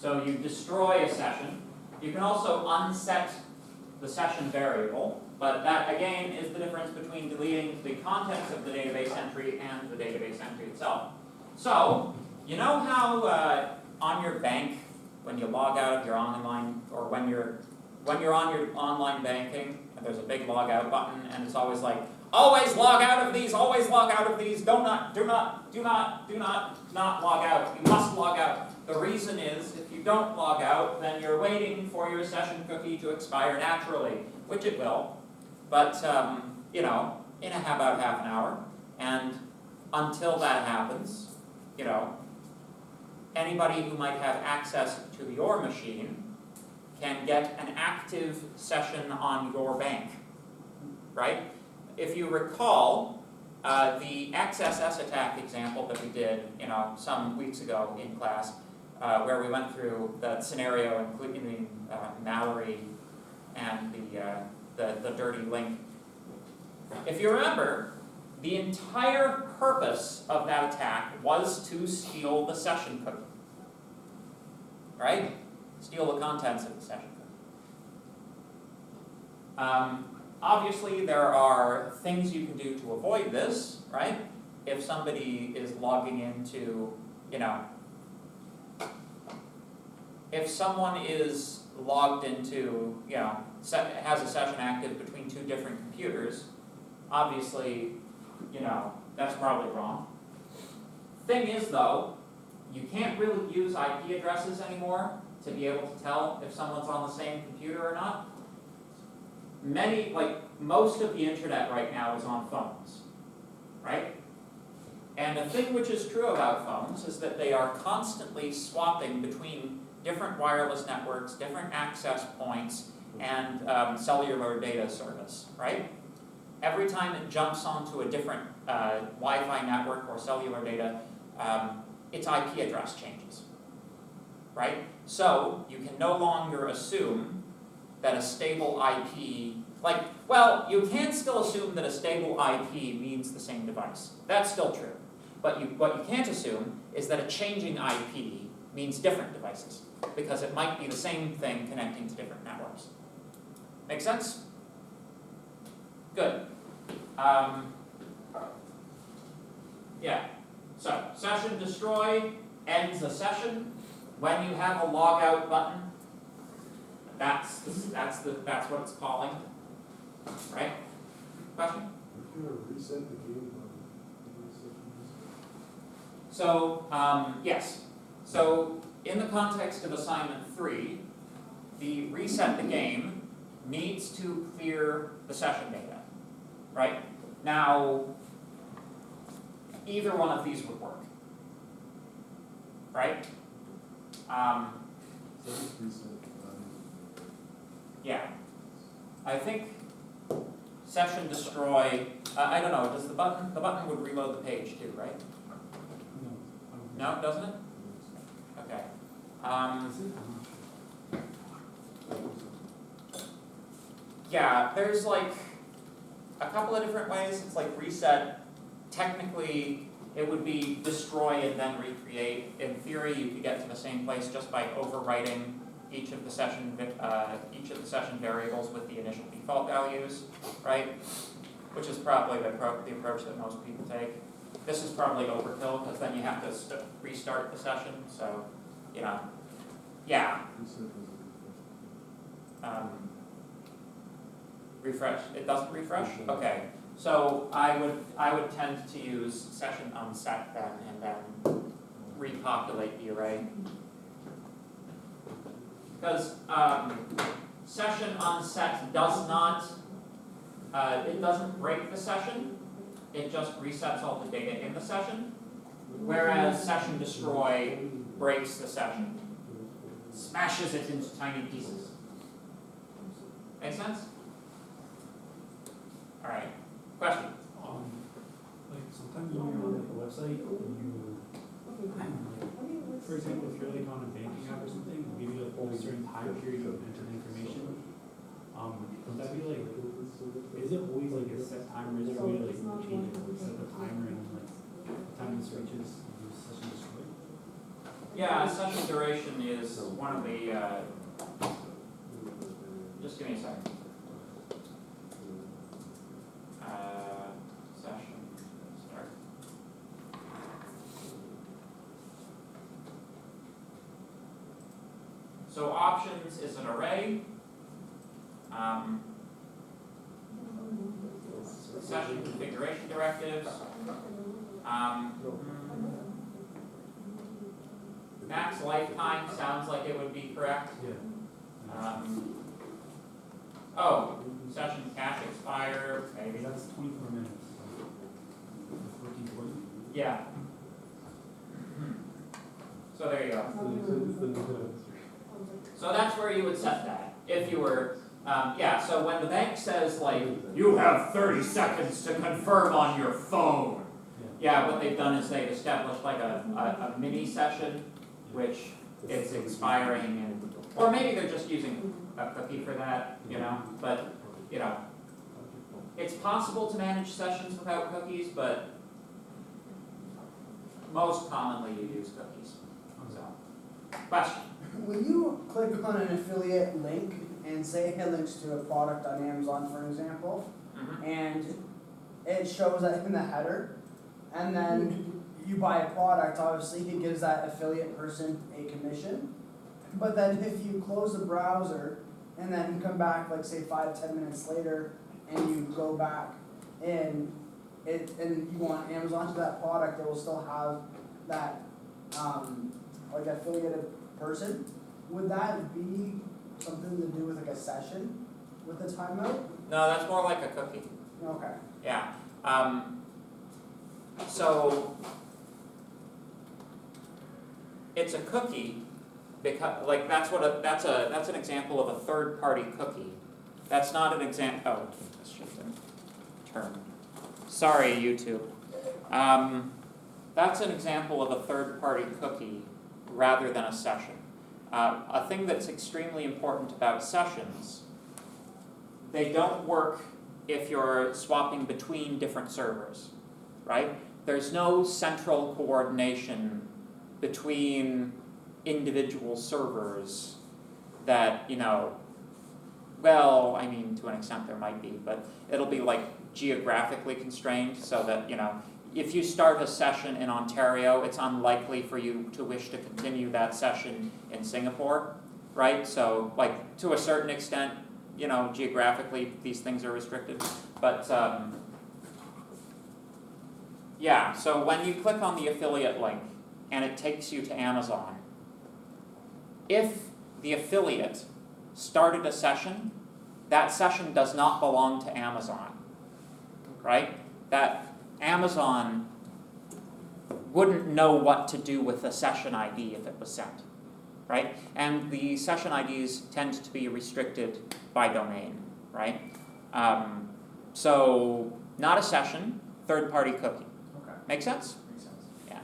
So you destroy a session. you can also unset the session variable, but that again is the difference between deleting the contents of the database entry and the database entry itself. So, you know how on your bank, when you log out of your online, or when you're on your online banking, and there's a big log out button, and it's always like, always log out of these, always log out of these, do not log out, you must log out. The reason is, if you don't log out, then you're waiting for your session cookie to expire naturally, which it will, but, you know, in about half an hour, and until that happens, you know, anybody who might have access to your machine can get an active session on your bank, right? If you recall, the XSS attack example that we did, you know, some weeks ago in class, where we went through the scenario including Mallory and the dirty link. If you remember, the entire purpose of that attack was to steal the session cookie, right? Steal the contents of the session cookie. Obviously, there are things you can do to avoid this, right? If somebody is logging into, you know, if someone is logged into, you know, has a session active between two different computers, obviously, you know, that's probably wrong. Thing is though, you can't really use IP addresses anymore to be able to tell if someone's on the same computer or not. Most of the internet right now is on phones, right? And the thing which is true about phones is that they are constantly swapping between different wireless networks, different access points, and cellular data service, right? Every time it jumps onto a different Wi-Fi network or cellular data, its IP address changes, right? So you can no longer assume that a stable IP, you can still assume that a stable IP means the same device. That's still true. But what you can't assume is that a changing IP means different devices, because it might be the same thing connecting to different networks. Make sense? Good. Yeah. So, session destroy ends a session. When you have a logout button, that's what it's calling. Right? Question?
If you reset the game,
So, yes. So, in the context of assignment 3, the reset the game needs to clear the session data, right? Now, either one of these would work, right?
so just reset.
Yeah. I think session destroy, I don't know, does the button would reload the page too, right? No, doesn't it? Okay. Yeah, there's like a couple of different ways. It's like reset. Technically, it would be destroy and then recreate. In theory, you could get to the same place just by overwriting each of the session variables with the initial default values, right? Which is probably the approach that most people take. This is probably overkill because then you have to restart the session. So, you know, yeah.
Reset
Refresh. It doesn't refresh? Okay. So I would tend to use session unset then and then repopulate the array. Because session unset does not, it doesn't break the session, it just resets all the data in the session. Whereas session destroy breaks the session, smashes it into tiny pieces. Make sense? All right. Question?
Sometimes when you're on a website, for example, if you're like on a banking app or something, maybe like a certain time period you enter the information. Would that be like, is it always like a set timer? Is there a way to like change it, like set the timer and like the time this reaches the session destroyed?
Yeah, session duration is one of the Just give me a second. Session, start. So options is an array. Session configuration directives. Max lifetime sounds like it would be correct.
Yeah.
Oh, session cache expire,
Maybe
maybe.
that's 24 minutes. So 14, 20.
Yeah. So there you go. So that's where you would set that, if you were, yeah, so when the bank says like, you have 30 seconds to confirm on your phone. Yeah, what they've done is they've established like a mini session, which is expiring and, or maybe they're just using a cookie for that, you know, but, you know, it's possible to manage sessions without cookies, but most commonly you use cookies, so. Question?
When you click on an affiliate link and say it links to a product on Amazon, for example,
Mhm.
and it shows that in the header, and then you buy a product, obviously it gives that affiliate person a commission. But then if you close the browser and then come back, like say 5-10 minutes later, and you go back and you want Amazon to that product, it will still have that like affiliated person. Would that be something to do with like a session with the timeout?
No, that's more like a cookie.
Okay.
Yeah, so it's a cookie because, like, that's an example of a third-party cookie. That's not an example. Oh, this shouldn't turn. Sorry, YouTube. That's an example of a third-party cookie rather than a session. A thing that's extremely important about sessions, they don't work if you're swapping between different servers, right? There's no central coordination between individual servers that, you know, well, I mean, to an extent there might be, but it'll be like geographically constrained so that, you know, if you start a session in Ontario, it's unlikely for you to wish to continue that session in Singapore, right? So, like, to a certain extent, you know, geographically, these things are restricted. But, yeah, so when you click on the affiliate link and it takes you to Amazon, if the affiliate started a session, that session does not belong to Amazon, right? That Amazon wouldn't know what to do with the session ID if it was sent, right? And the session IDs tend to be restricted by domain, right? So not a session, third-party cookie.
Okay.
Make sense?
Makes sense.
Yeah.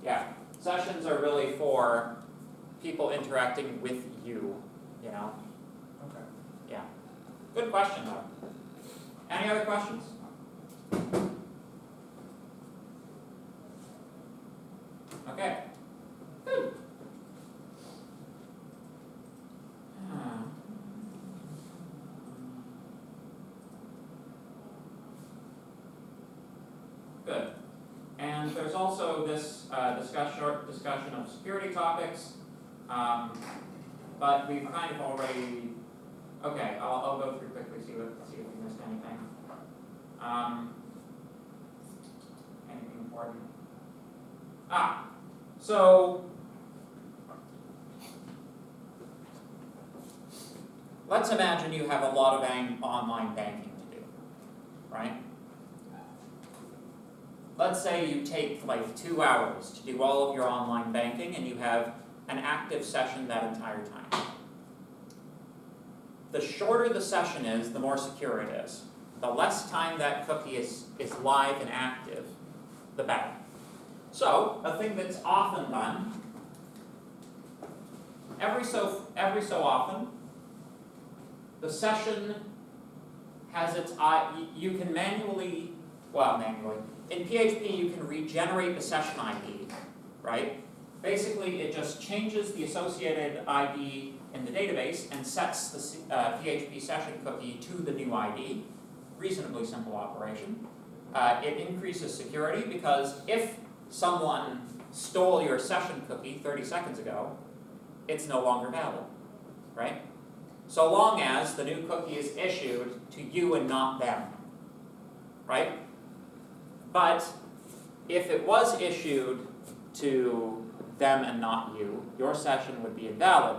Yeah. Sessions are really for people interacting with you, you know?
Okay.
Yeah. Good question, though. Any other questions? Okay. Good. Good. And there's also this short discussion of security topics, but we've kind of already. Okay, I'll go through quickly, see if we missed anything. Anything important? So let's imagine you have a lot of online banking to do, right? Let's say you take like 2 hours to do all of your online banking and you have an active session that entire time. The shorter the session is, the more secure it is. The less time that cookie is live and active, the better. So, a thing that's often done, every so often, the session has its you can manually, in PHP you can regenerate the session ID, right? Basically it just changes the associated ID in the database and sets the PHP session cookie to the new ID. Reasonably simple operation. It increases security because if someone stole your session cookie 30 seconds ago, it's no longer valid, right? So long as the new cookie is issued to you and not them, right? But if it was issued to them and not you, your session would be invalid,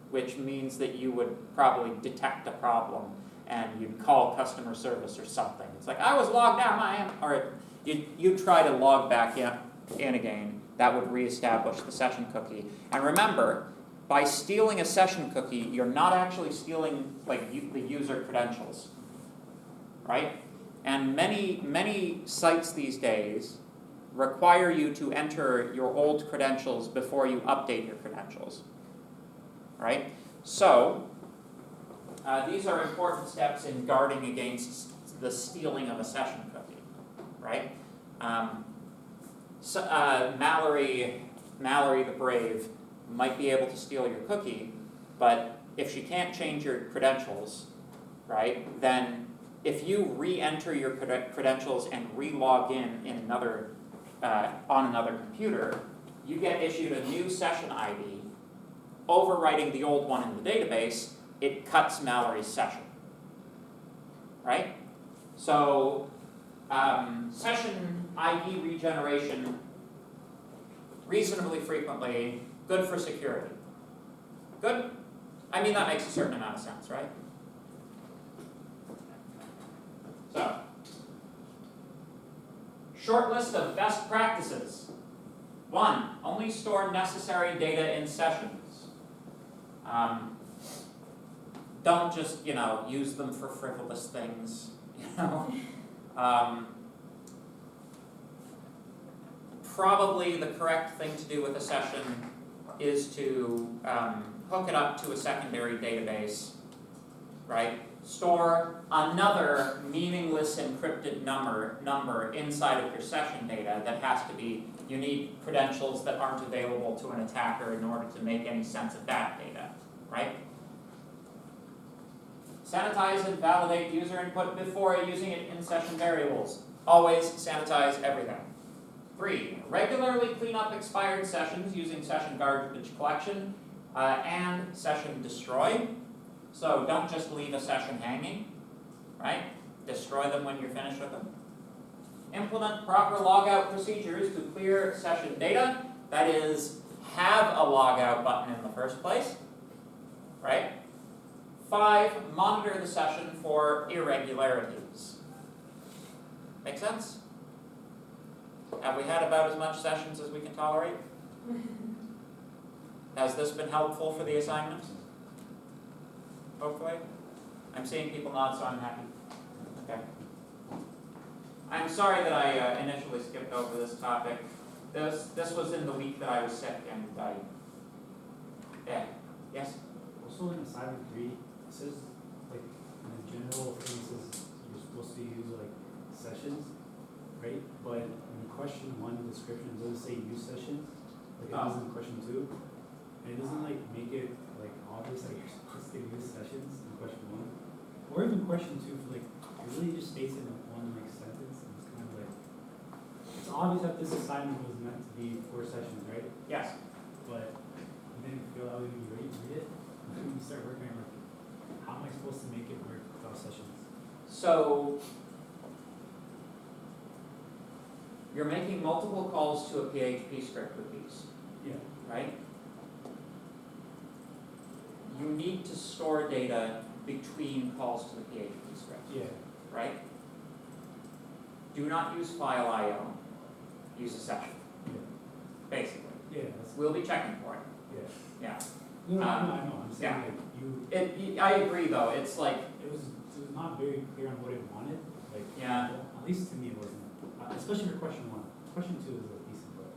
which means that you would probably detect a problem and you'd call customer service or something. It's like, I was logged out, or you'd try to log back in again. That would reestablish the session cookie. And remember, by stealing a session cookie, you're not actually stealing the user credentials, right? And many sites these days require you to enter your old credentials before you update your credentials, right? So, these are important steps in guarding against the stealing of a session cookie, right? Mallory the Brave might be able to steal your cookie, but if she can't change your credentials, right, then if you re-enter your credentials and re-log in another on another computer, you get issued a new session ID, overwriting the old one in the database. It cuts Mallory's session, right? So session ID regeneration reasonably frequently, good for security. Good? I mean, that makes a certain amount of sense, right? So, short list of best practices. 1, only store necessary data in sessions. Don't just, use them for frivolous things, Probably the correct thing to do with a session is to hook it up to a secondary database, right? Store another meaningless encrypted number inside of your session data that has to be, you need credentials that aren't available to an attacker in order to make any sense of that data, right? Sanitize and validate user input before using it in session variables. Always sanitize everything. 3, regularly clean up expired sessions using session garbage collection and session destroy. So don't just leave a session hanging, right? Destroy them when you're finished with them. Implement proper logout procedures to clear session data. That is, have a logout button in the first place, right? 5, monitor the session for irregularities. Make sense? Have we had about as much sessions as we can tolerate? Has this been helpful for the assignment? Hopefully. I'm seeing people nod, so I'm happy. Okay. I'm sorry that I initially skipped over this topic. This was in the week that I was sick, and yes?
Also in assignment 3, it says, in the general thing, it says you're supposed to use, sessions, right? But in question 1 description, it doesn't say use sessions, it does in question 2. And it doesn't, make it, obvious that you're supposed to use sessions in question 1. Or even question 2 for, it really just states it in one, sentence, and it's kind of it's obvious that this assignment was meant to be 4 sessions, right?
Yes.
But you didn't feel that way when you read it. And then you start working on how am I supposed to make it work without sessions?
So, you're making multiple calls to a PHP script with these,
Yeah.
right? You need to store data between calls to the PHP script,
Yeah.
right? Do not use file IO, use a session,
Yeah.
basically.
Yeah. That's,
We'll be checking for it,
yeah.
yeah.
No, I know. I'm saying
I agree though, it's like,
it was not very clear on what it wanted.
Yeah.
At least to me, it wasn't. Especially for question 1. Question 2 is decent, but.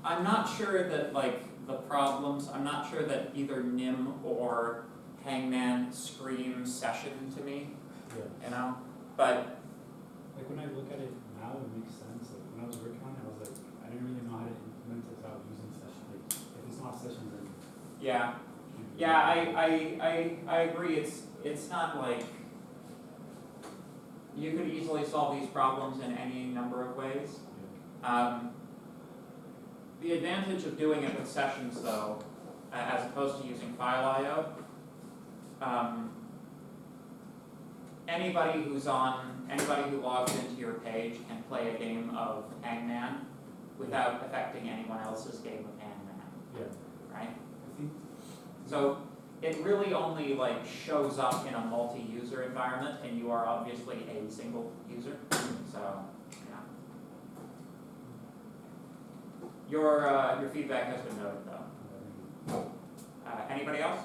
I'm not sure that the problems, I'm not sure that either Nim or Hangman scream session to me,
Yeah.
but
When I look at it now, it makes sense. When I was working on it, I was I didn't really know how to implement it without using sessions. If it's not sessions, then
yeah.
you
Yeah, I agree, it's not like, you could easily solve these problems in any number of ways. The advantage of doing it with sessions though, as opposed to using file IO, anybody who logs into your page can play a game of Hangman without affecting anyone else's game of Hangman,
Yeah.
right?
I think,
So it really only like shows up in a multi-user environment, and you are obviously a single user, so, yeah. Your feedback has been noted though. Anybody else?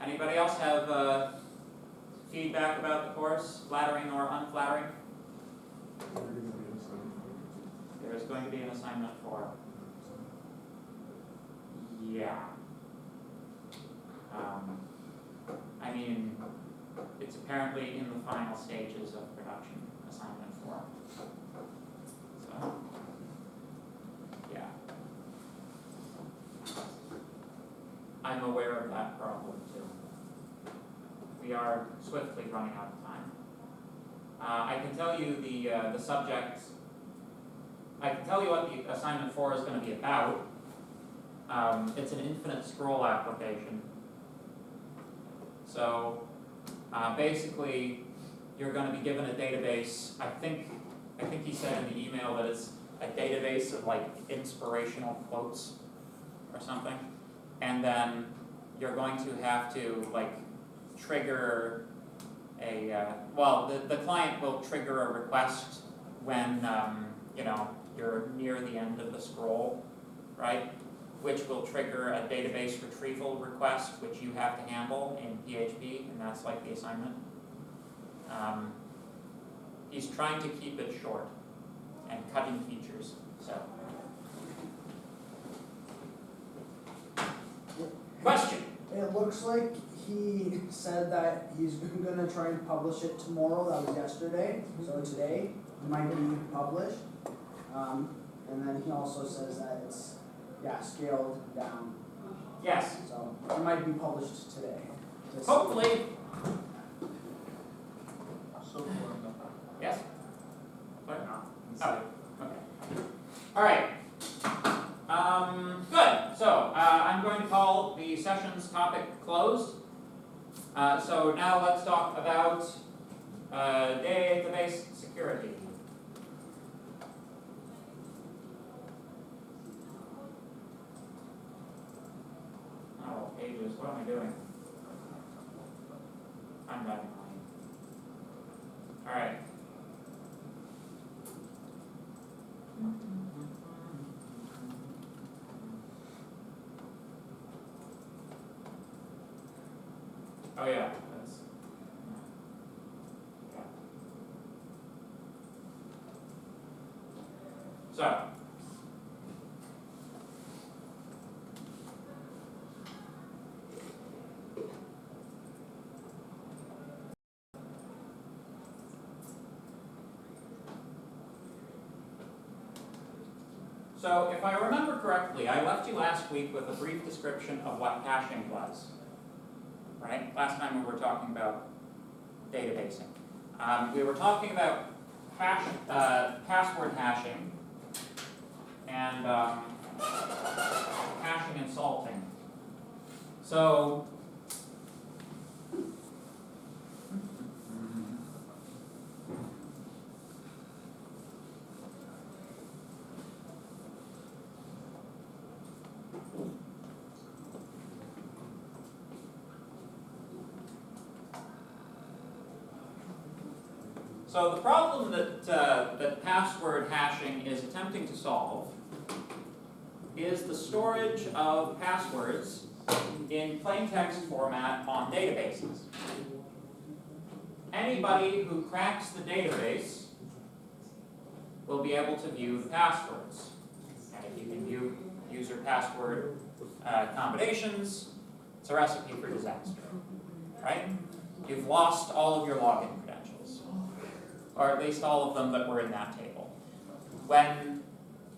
Anybody else have feedback about the course, flattering or unflattering? There is going to be an assignment for. Yeah. I mean, it's apparently in the final stages of production, assignment 4. So, yeah. I'm aware of that problem too. We are swiftly running out of time. I can tell you the subject, I can tell you what the assignment 4 is going to be about. It's an infinite scroll application. So basically, you're going to be given a database. I think he said in the email that it's a database of like inspirational quotes or something, and then you're going to have to like trigger a the client will trigger a request when you're near the end of the scroll, right? Which will trigger a database retrieval request, which you have to handle in PHP, and that's like the assignment. He's trying to keep it short and cutting features, so. Question?
It looks like he said that he's gonna try and publish it tomorrow, that was yesterday, so today it might be published. And then he also says that it's, scaled down,
Yes.
so it might be published today.
Hopefully.
So far, no.
Yes? What? Oh, okay. All right. Good. So I'm going to call the session's topic closed. So now let's talk about database security. Oh, pages. What am I doing? I'm running late. All right. Oh yeah, that's. Yeah. So. So if I remember correctly, I left you last week with a brief description of what hashing was, right? Last time we were talking about databasing. We were talking about password hashing and hashing and salting. So the problem that password hashing is attempting to solve is the storage of passwords in plain text format on databases. Anybody who cracks the database will be able to view the passwords. And if you can view user password combinations, it's a recipe for disaster, right? You've lost all of your login credentials, or at least all of them that were in that table. When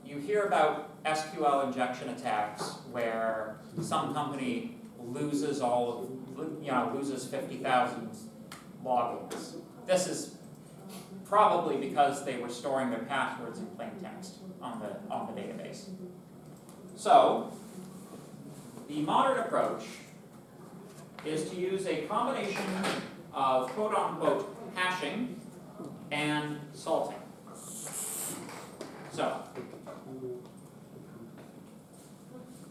you hear about SQL injection attacks where some company loses loses 50,000 logins. This is probably because they were storing their passwords in plain text on the database. So, the modern approach is to use a combination of quote-unquote hashing and salting. So,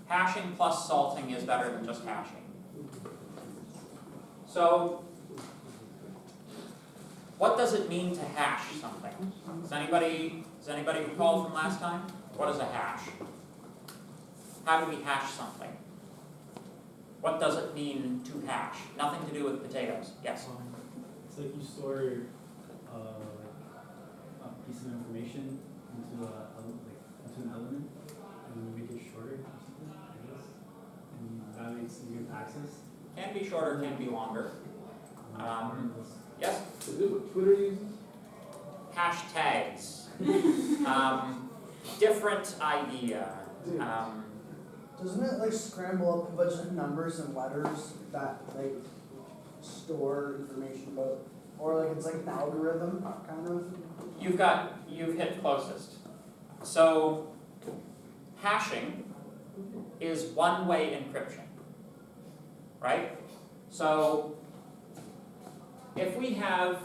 hashing plus salting is better than just hashing. So, what does it mean to hash something? Does anybody recall from last time? What is a hash? How do we hash something? What does it mean to hash? Nothing to do with potatoes. Yes?
It's like you store like a piece of information into an element, and you make it shorter or something, I guess. And that makes it easier to access.
Can be shorter, can be longer. Yes?
Is it what Twitter uses?
Hashtags. Different idea.
Doesn't it like scramble up a bunch of numbers and letters that like store information about, or like it's like an algorithm kind of?
You've hit closest. So, hashing is one-way encryption, right? So, if we have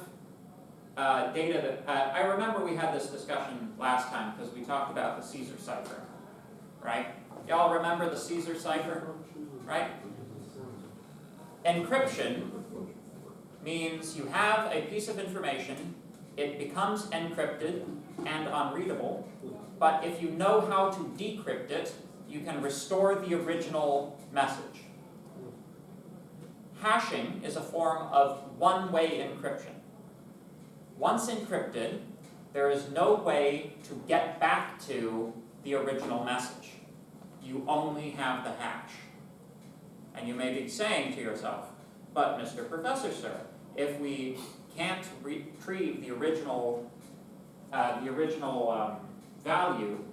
data that, I remember we had this discussion last time because we talked about the Caesar cipher, right? Y'all remember the Caesar cipher, right? Encryption means you have a piece of information, it becomes encrypted and unreadable, but if you know how to decrypt it, you can restore the original message. Hashing is a form of one-way encryption. Once encrypted, there is no way to get back to the original message. You only have the hash. And you may be saying to yourself, but Mr. Professor, sir, if we can't retrieve the original value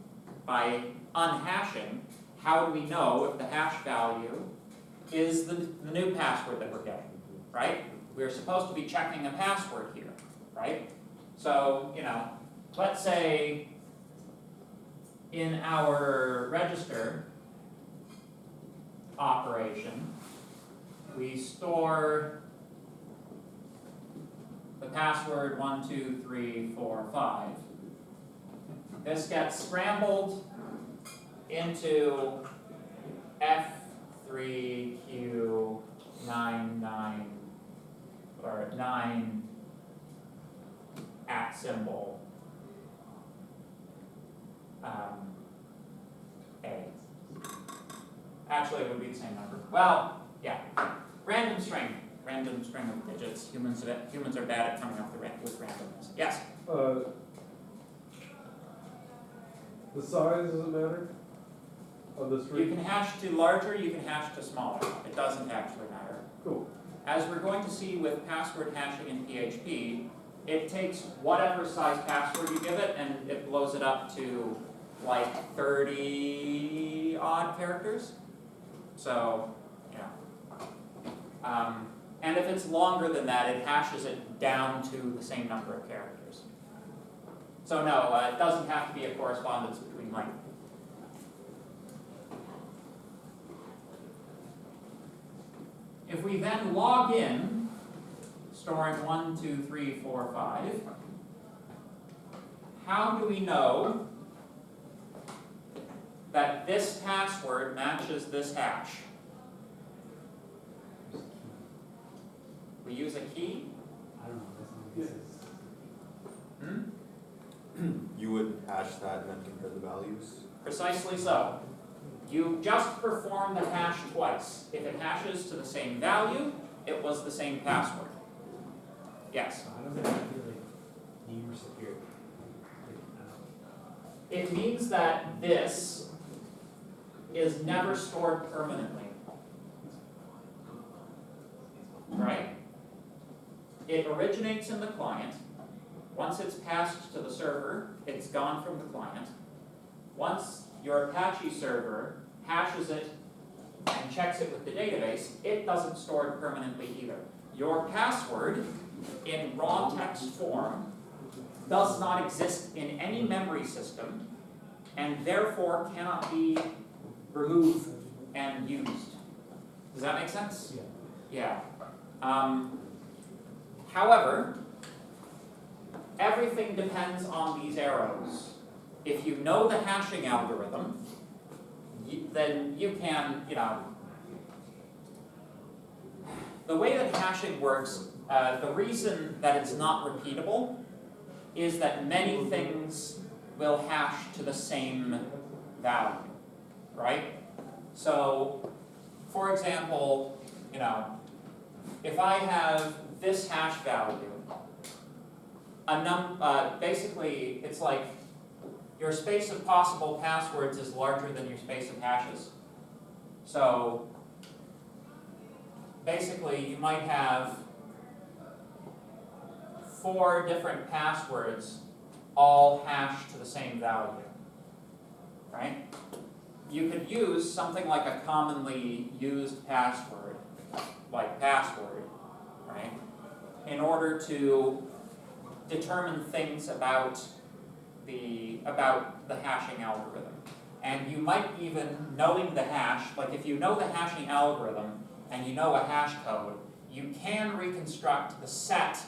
by unhashing, how do we know if the hash value is the new password that we're getting, right? We're supposed to be checking a password here, right? So, let's say in our register operation, we store the password 12345. This gets scrambled into F3Q99 or 9 @ symbol A. Actually, it would be the same number. Well, yeah. Random string of digits. Humans are bad at coming up with randomness. Yes?
The size doesn't matter of the
You
string?
can hash to larger, you can hash to smaller. It doesn't actually matter.
Cool.
As we're going to see with password hashing in PHP, it takes whatever size password you give it and it blows it up to like 30 odd characters. So, yeah. And if it's longer than that, it hashes it down to the same number of characters. So no, it doesn't have to be a correspondence between length. If we then log in, storing 1, 2, 3, 4, 5, how do we know that this password matches this hash? We use a key.
I don't know, that's not what this is.
You would hash that and then compare the values?
Precisely so. You just perform the hash twice. If it hashes to the same value, it was the same password. Yes?
So how does it have to be like name or secure? Like, I don't know.
It means that this is never stored permanently. Right? It originates in the client. Once it's passed to the server, it's gone from the client. Once your Apache server hashes it and checks it with the database, it doesn't store it permanently either. Your password in raw text form does not exist in any memory system and therefore cannot be removed and used. Does that make sense?
Yeah.
Yeah. However, everything depends on these arrows. If you know the hashing algorithm, then you can, the way that hashing works, the reason that it's not repeatable is that many things will hash to the same value, right? So, for example, if I have this hash value, basically it's like your space of possible passwords is larger than your space of hashes. So basically you might have 4 different passwords all hashed to the same value, right? You could use something like a commonly used password, like password, right, in order to determine things about the hashing algorithm. And you might even, knowing the hash, like if you know the hashing algorithm and you know a hash code, you can reconstruct the set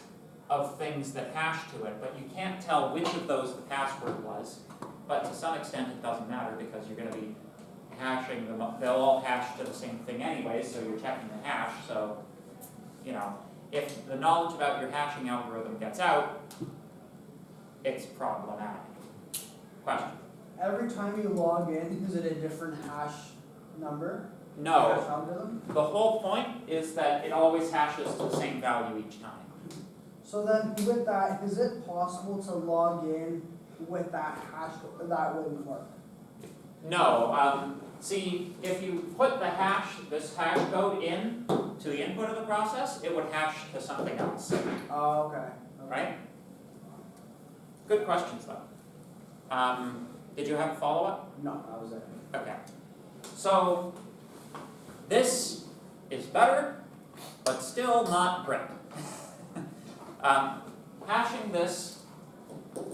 of things that hash to it, but you can't tell which of those the password was. But to some extent it doesn't matter because you're going to be hashing them up. They'll all hash to the same thing anyway, so you're checking the hash. So, if the knowledge about your hashing algorithm gets out, it's problematic. Question?
Every time you log in, is it a different hash number?
No.
Hash algorithm?
The whole point is that it always hashes to the same value each time.
So then with that, is it possible to log in with that hash code? That wouldn't work.
No. See, if you put this hash code in to the input of the process, it would hash to something else,
Oh, okay.
right? Good questions though. Did you have a follow-up?
No, that was it.
Okay. So, this is better, but still not great. Hashing this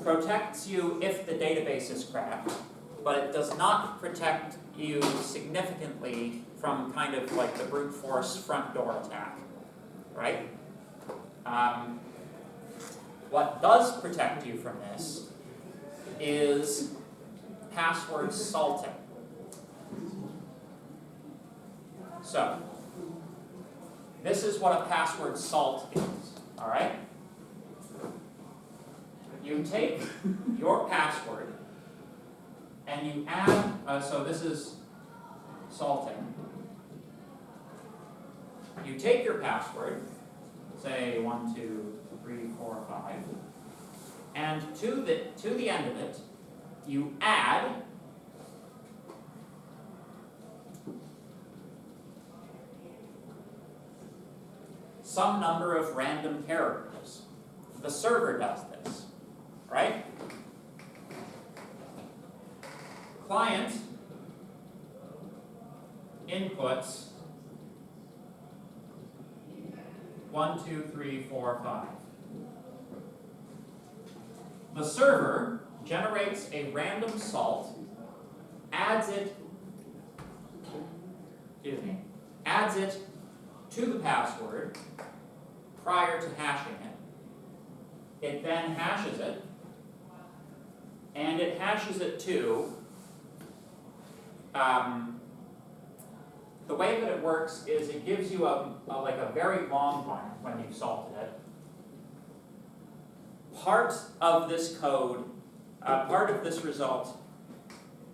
protects you if the database is cracked, but it does not protect you significantly from kind of like the brute force front door attack, right? What does protect you from this is password salting. So, this is what a password salt is, all right? You take your password and you add, so this is salting. You take your password, say 1, 2, 3, 4, 5, and to the end of it, you add some number of random characters. The server does this, right? Client inputs 1, 2, 3, 4, 5. The server generates a random salt, adds it to the password prior to hashing it. It then hashes it, and it hashes it to, the way that it works is it gives you like a very long one when you've salted it. Part of this code, part of this result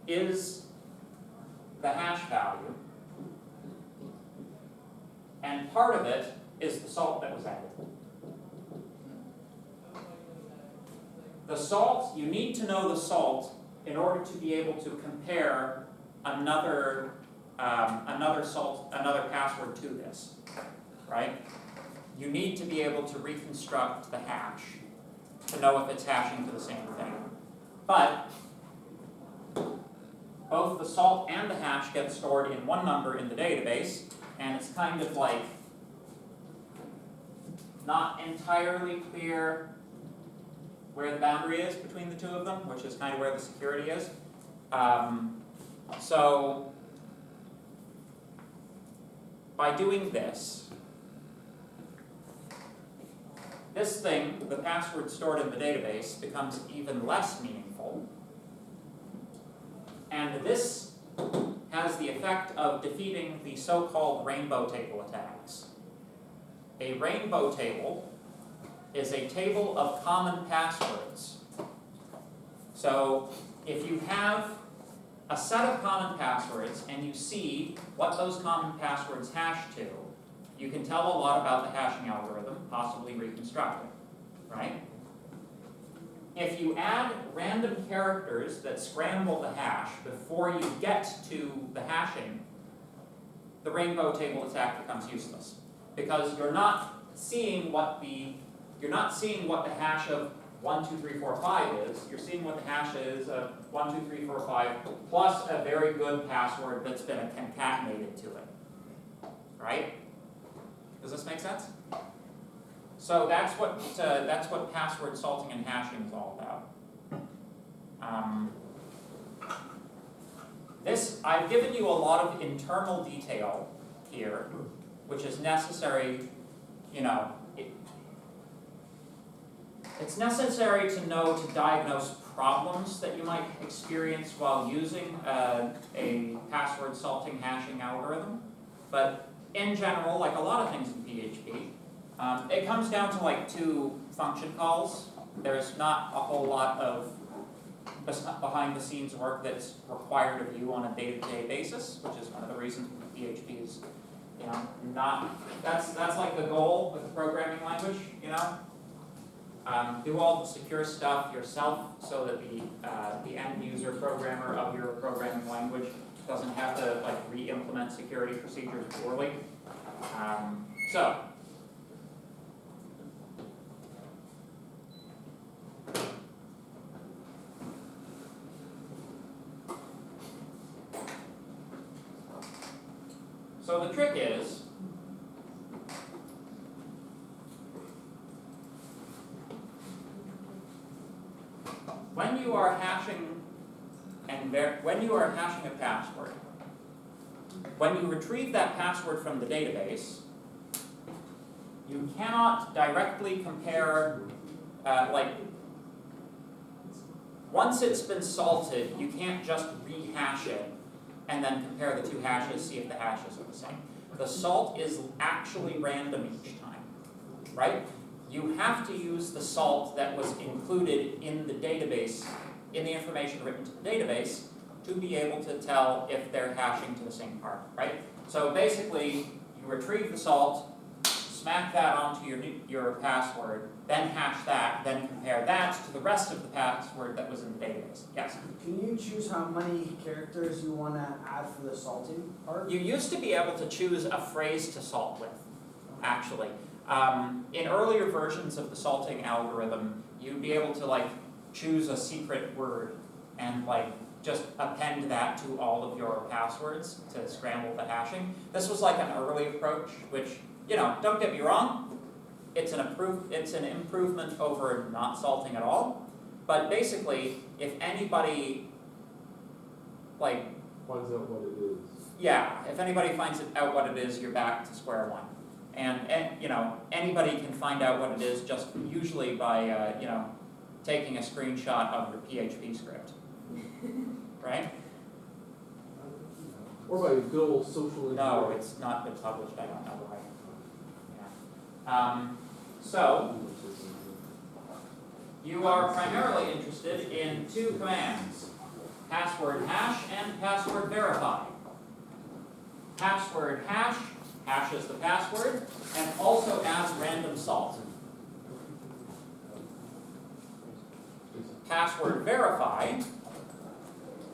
is the hash value, and part of it is the salt that was added. The salt, you need to know the salt in order to be able to compare another password to this, right? You need to be able to reconstruct the hash to know if it's hashing to the same thing. But both the salt and the hash get stored in one number in the database, and it's kind of like not entirely clear where the boundary is between the two of them, which is kind of where the security is. So by doing this thing, the password stored in the database, becomes even less meaningful. And this has the effect of defeating the so-called rainbow table attacks. A rainbow table is a table of common passwords. So if you have a set of common passwords and you see what those common passwords hash to, you can tell a lot about the hashing algorithm, possibly reconstruct it, right? If you add random characters that scramble the hash before you get to the hashing, the rainbow table attack becomes useless, because you're not seeing what the hash of 1, 2, 3, 4, 5 is. You're seeing what the hash is of 1, 2, 3, 4, 5 plus a very good password that's been concatenated to it, right? Does this make sense? So that's what password salting and hashing is all about. I've given you a lot of internal detail here, which is necessary. It's necessary to know to diagnose problems that you might experience while using a password salting hashing algorithm, but in general, like a lot of things in PHP, it comes down to like 2 function calls. There's not a whole lot of behind the scenes work that's required of you on a day-to-day basis, which is one of the reasons PHP is, that's like the goal with the programming language, do all the secure stuff yourself so that the end user programmer of your programming language doesn't have to like re-implement security procedures poorly. So the trick is, when you are hashing a password, when you retrieve that password from the database, you cannot directly compare, once it's been salted, you can't just rehash it and then compare the 2 hashes, see if the hashes are the same. The salt is actually random each time, right? You have to use the salt that was included in the database, in the information written to the database, to be able to tell if they're hashing to the same part, right? So basically, you retrieve the salt, smack that onto your password, then hash that, then compare that to the rest of the password that was in the database. Yes?
Can you choose how many characters you want to add for the salting part?
You used to be able to choose a phrase to salt with, actually. In earlier versions of the salting algorithm, you'd be able to choose a secret word and just append that to all of your passwords to scramble the hashing. This was like an early approach, which, don't get me wrong, it's an improvement over not salting at all. But basically, if anybody
finds out what it is.
Yeah, if anybody finds out what it is, you're back to square one. And anybody can find out what it is just usually by taking a screenshot of your PHP script, right?
Or by good old social engineering.
No, it's not been published. I don't know why. Yeah. So you are primarily interested in 2 commands: password hash and password verify. Password hash hashes the password and also adds random salt. Password verify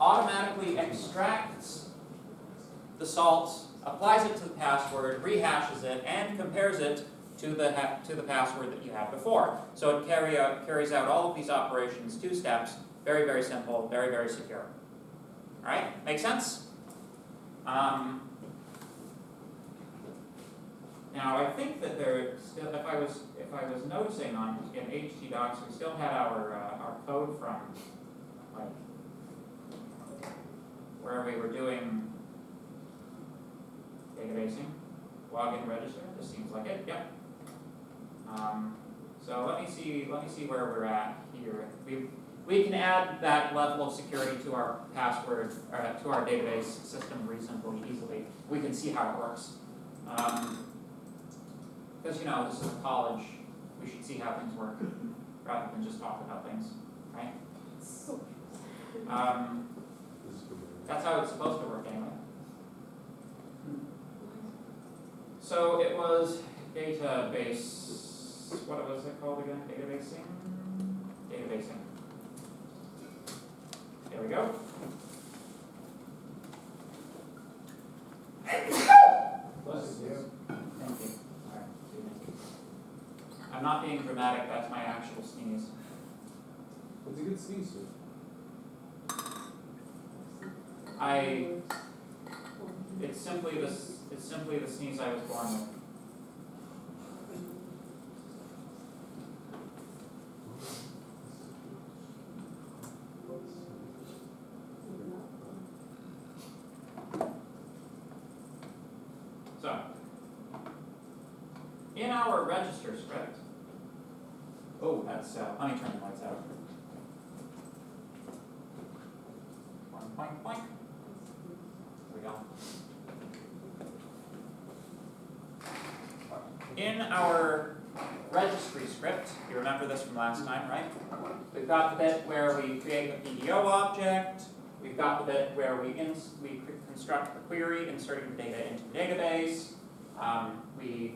automatically extracts the salt, applies it to the password, rehashes it, and compares it to the password that you had before. So it carries out all of these operations, 2 steps, very, very simple, very, very secure. Alright, make sense? Now I think that there still, if I was noticing on in htdocs, we still had our code from like where we were doing databasing, login, register. This seems like it. Yep. So let me see where we're at here. We can add that level of security to our password, to our database system reasonably easily. We can see how it works. Because this is college, we should see how things work rather than just talk about things, right? That's how it's supposed to work anyway. So it was database, what was it called again? Databasing? Databasing. There we go. Thank you. Alright, excuse me. I'm not being dramatic, that's my actual sneeze.
It's a good sneeze, sir. It's
simply the sneeze I was born with. So, in our register script, that's, let me turn the lights out. Boink, boink, boink. There we go. In our registry script, you remember this from last time, right? We've got the bit where we create a PDO object. We've got the bit where we construct the query, inserting the data into the database. We,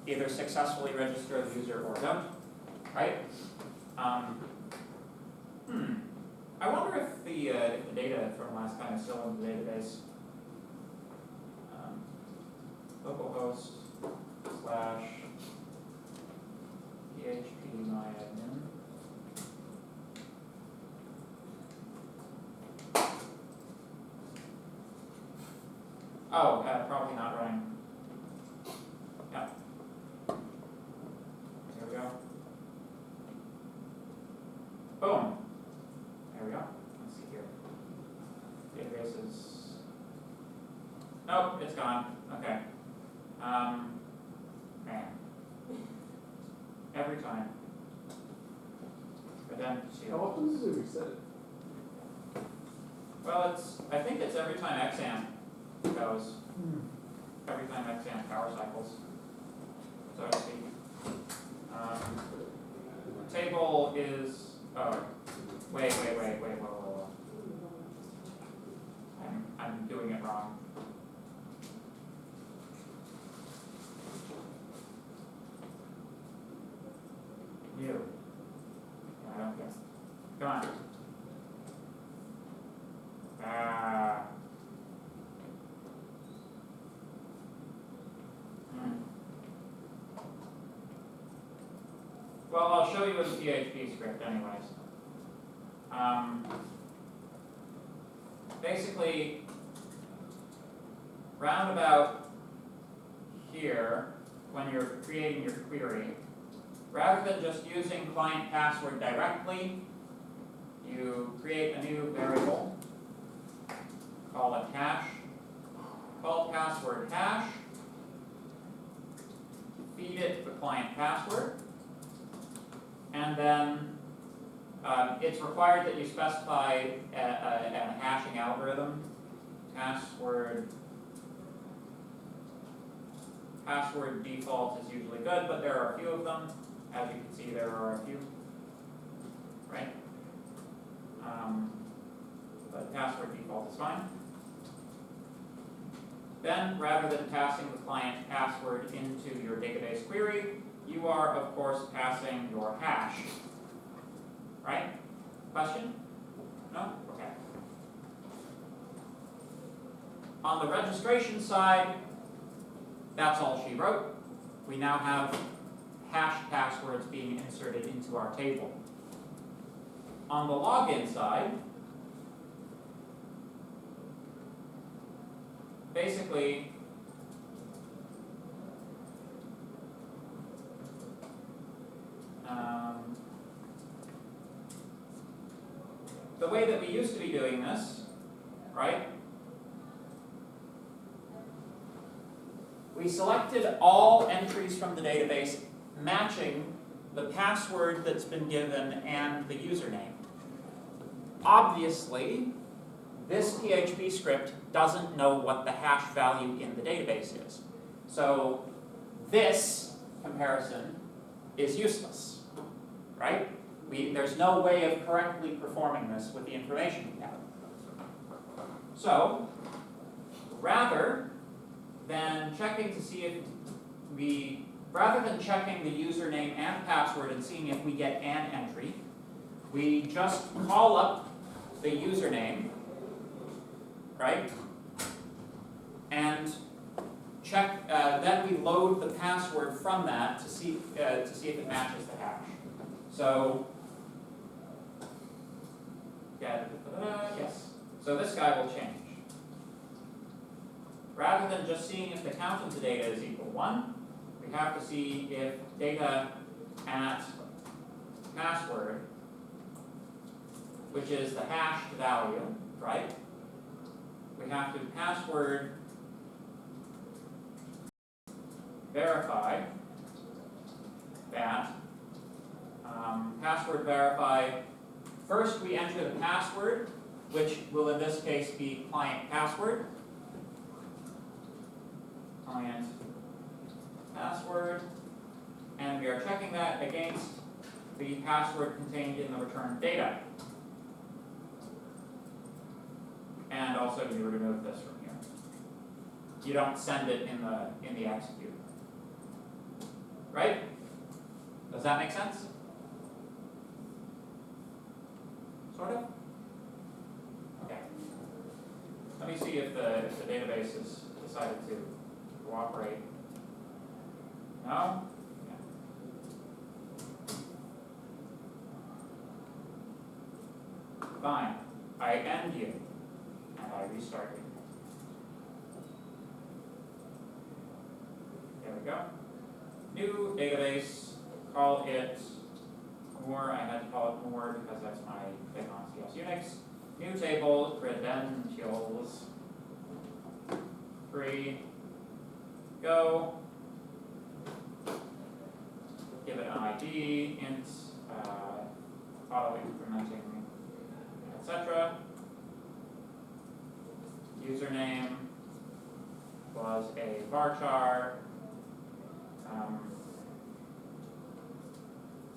either successfully register the user or don't, right? I wonder if the data from last time is still in the database. Localhost / phpMyAdmin. Oh, probably not running. Yeah. There we go. Boom. There we go. Let's see here. Database is. Nope, it's gone. Okay. Man. Every time. But then,
How often does it reset it?
well, I think it's every time XAMPP goes. Every time XAMPP power cycles, so to speak. The table is, wait, whoa. I'm doing it wrong. You. I don't care. Come on. Well, I'll show you in the PHP script anyways. Basically, round about here, when you're creating your query, rather than just using client password directly, you create a new variable, call it hash, call password hash, feed it the client password, and then it's required that you specify a hashing algorithm. Password default is usually good, but there are a few of them. As you can see, there are a few, right? But password default is fine. Then, rather than passing the client password into your database query, you are, of course, passing your hash. Right? Question? No? Okay. On the registration side, that's all she wrote. We now have hashed passwords being inserted into our table. On the login side, basically, the way that we used to be doing this, right? We selected all entries from the database matching the password that's been given and the username. Obviously, this PHP script doesn't know what the hash value in the database is. So this comparison is useless, right? There's no way of correctly performing this with the information we have. So, rather than checking to see if rather than checking the username and password and seeing if we get an entry, we just call up the username, right? And check, then we load the password from that to see if it matches the hash. So, yes. So this guy will change. Rather than just seeing if the count of the data is equal 1, we have to see if data at password, which is the hashed value, right? We have to password verify that. Password verify, first we enter the password, which will in this case be client password. Client password, and we are checking that against the password contained in the returned data. And also you remove this from here. You don't send it in the execute. Right? Does that make sense? Sort of? Okay. Let me see if the database has decided to cooperate. No? Yeah. Fine. I end you, and I restart you. There we go. New database, call it more. I had to call it more because that's my thing on CS Unix. New table, credentials. Free. Go. Give it an ID, int, auto incrementing, etc. Username was a varchar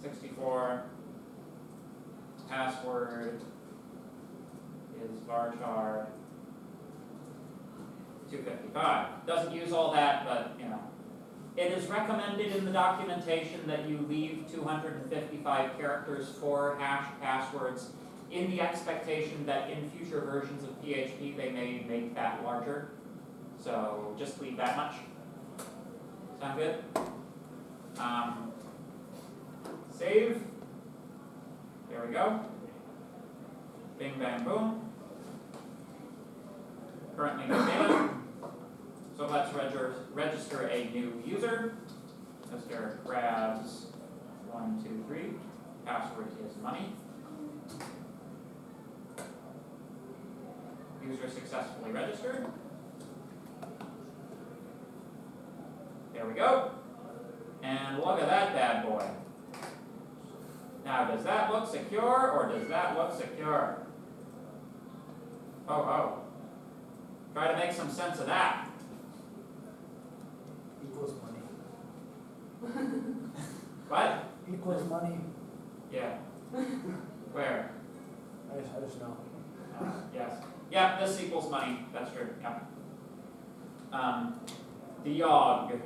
64. Password is varchar 255. Doesn't use all that, but you know. It is recommended in the documentation that you leave 255 characters for hashed passwords in the expectation that in future versions of PHP they may make that larger. So just leave that much. Sound good? Save. There we go. Bing, bang, boom. Currently no data. So let's register a new user. Mr. Krabs 123. Password is money. User successfully registered. There we go. And look at that bad boy. Now, does that look secure or does that look secure? Oh, oh. Try to make some sense of that.
Equals money.
What?
Equals money.
Yeah. Where?
I just know.
Yes. Yeah, this equals money. That's true. Yeah. Diog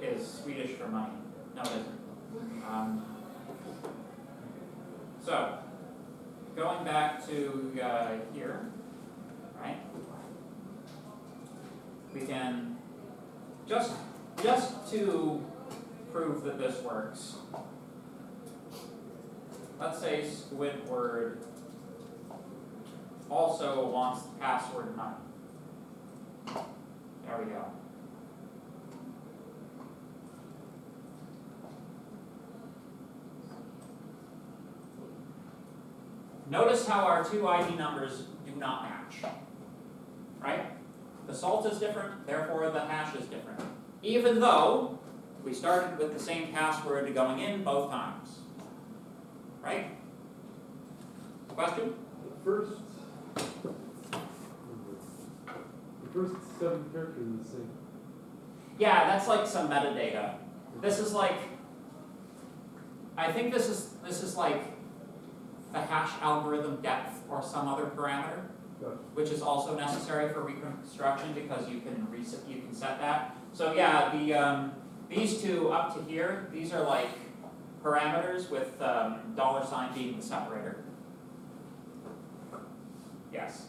is Swedish for money. No, it isn't. So, going back to here, right? We can just to prove that this works. Let's say Squidward also wants the password money. There we go. Notice how our two ID numbers do not match, right? The salt is different, therefore the hash is different. Even though we started with the same password going in both times, right? Question?
The first 7 characters are the same.
Yeah, that's like some metadata. This is like, I think this is like the hash algorithm depth or some other parameter,
Gotcha.
which is also necessary for reconstruction because you can set that. So yeah, these two up to here, these are like parameters with $sign being the separator. Yes.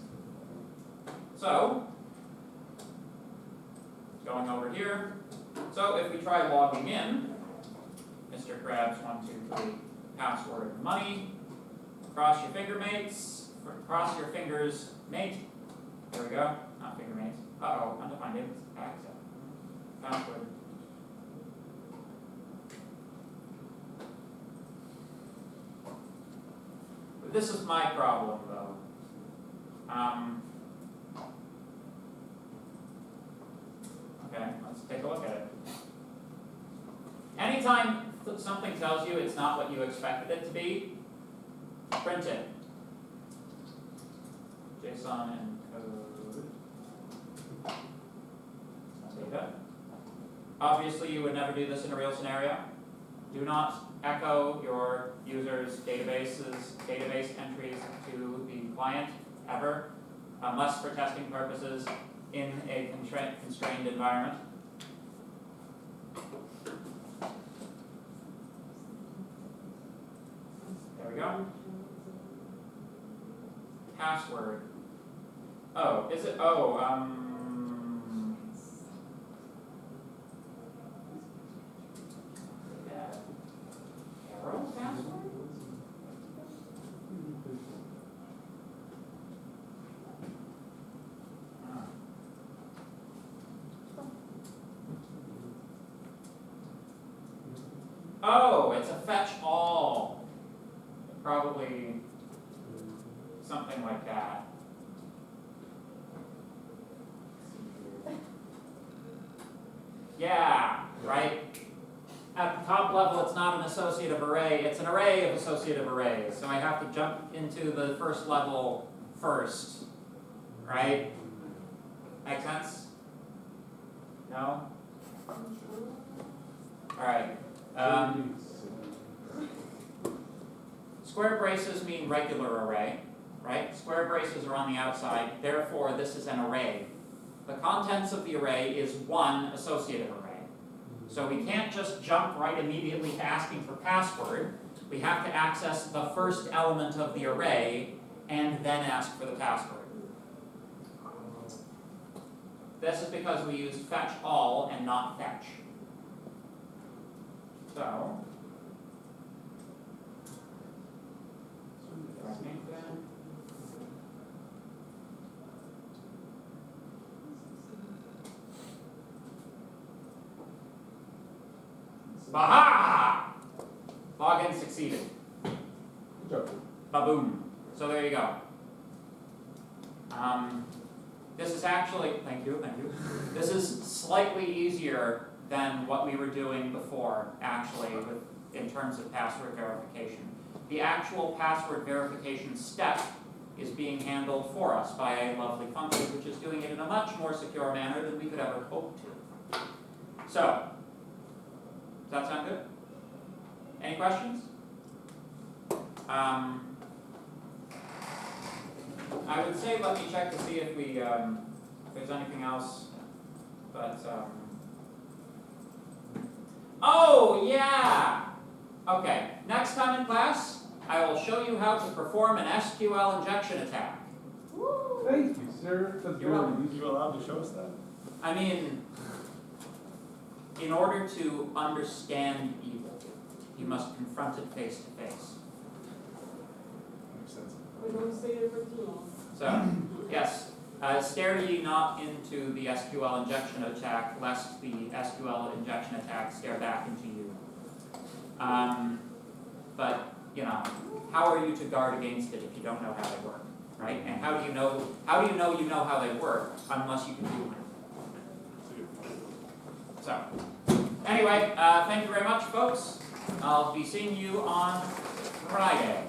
So going over here. So if we try logging in, Mr. Krabs 1, 2, 3, password money. Cross your finger mates. Cross your fingers, mate. There we go. Not finger mates. Uh-oh, undefined access. Password. This is my problem, though. Okay, let's take a look at it. Anytime something tells you it's not what you expected it to be, print it. JSON encode data. Obviously, you would never do this in a real scenario. Do not echo your user's database entries to the client ever, unless for testing purposes in a constrained environment. There we go. Password. Oh, is it? Oh, arrow password? Oh, it's a fetch all. Probably something like that. Yeah, right? At the top level, it's not an associative array, it's an array of associative arrays. So I have to jump into the first level first, right? Make sense? No? Alright. Square braces mean regular array, right? Square braces are on the outside, therefore this is an array. The contents of the array is one associative array. So we can't just jump right immediately to asking for password. We have to access the first element of the array and then ask for the password. This is because we use fetch all and not fetch. So, Baha! Login succeeded.
Good job.
Ba-boom. So there you go. This is actually, thank you. This is slightly easier than what we were doing before, actually, in terms of password verification. The actual password verification step is being handled for us by a lovely function, which is doing it in a much more secure manner than we could ever hope to. So, does that sound good? Any questions? I would say let me check to see if we if there's anything else, but oh yeah. Okay, next time in class, I will show you how to perform an SQL injection attack.
Thank you, sir. That's
You're
very
welcome.
useful.
You allowed to show us that?
I mean, in order to understand evil, you must confront it face to face.
Makes sense.
We don't stay there for too long.
So, yes, Stare ye not into the SQL injection attack, lest the SQL injection attack stare back into you. But, you know, how are you to guard against it if you don't know how they work, right? And how do you know you know how they work unless you can do it? So, anyway, thank you very much, folks. I'll be seeing you on Friday.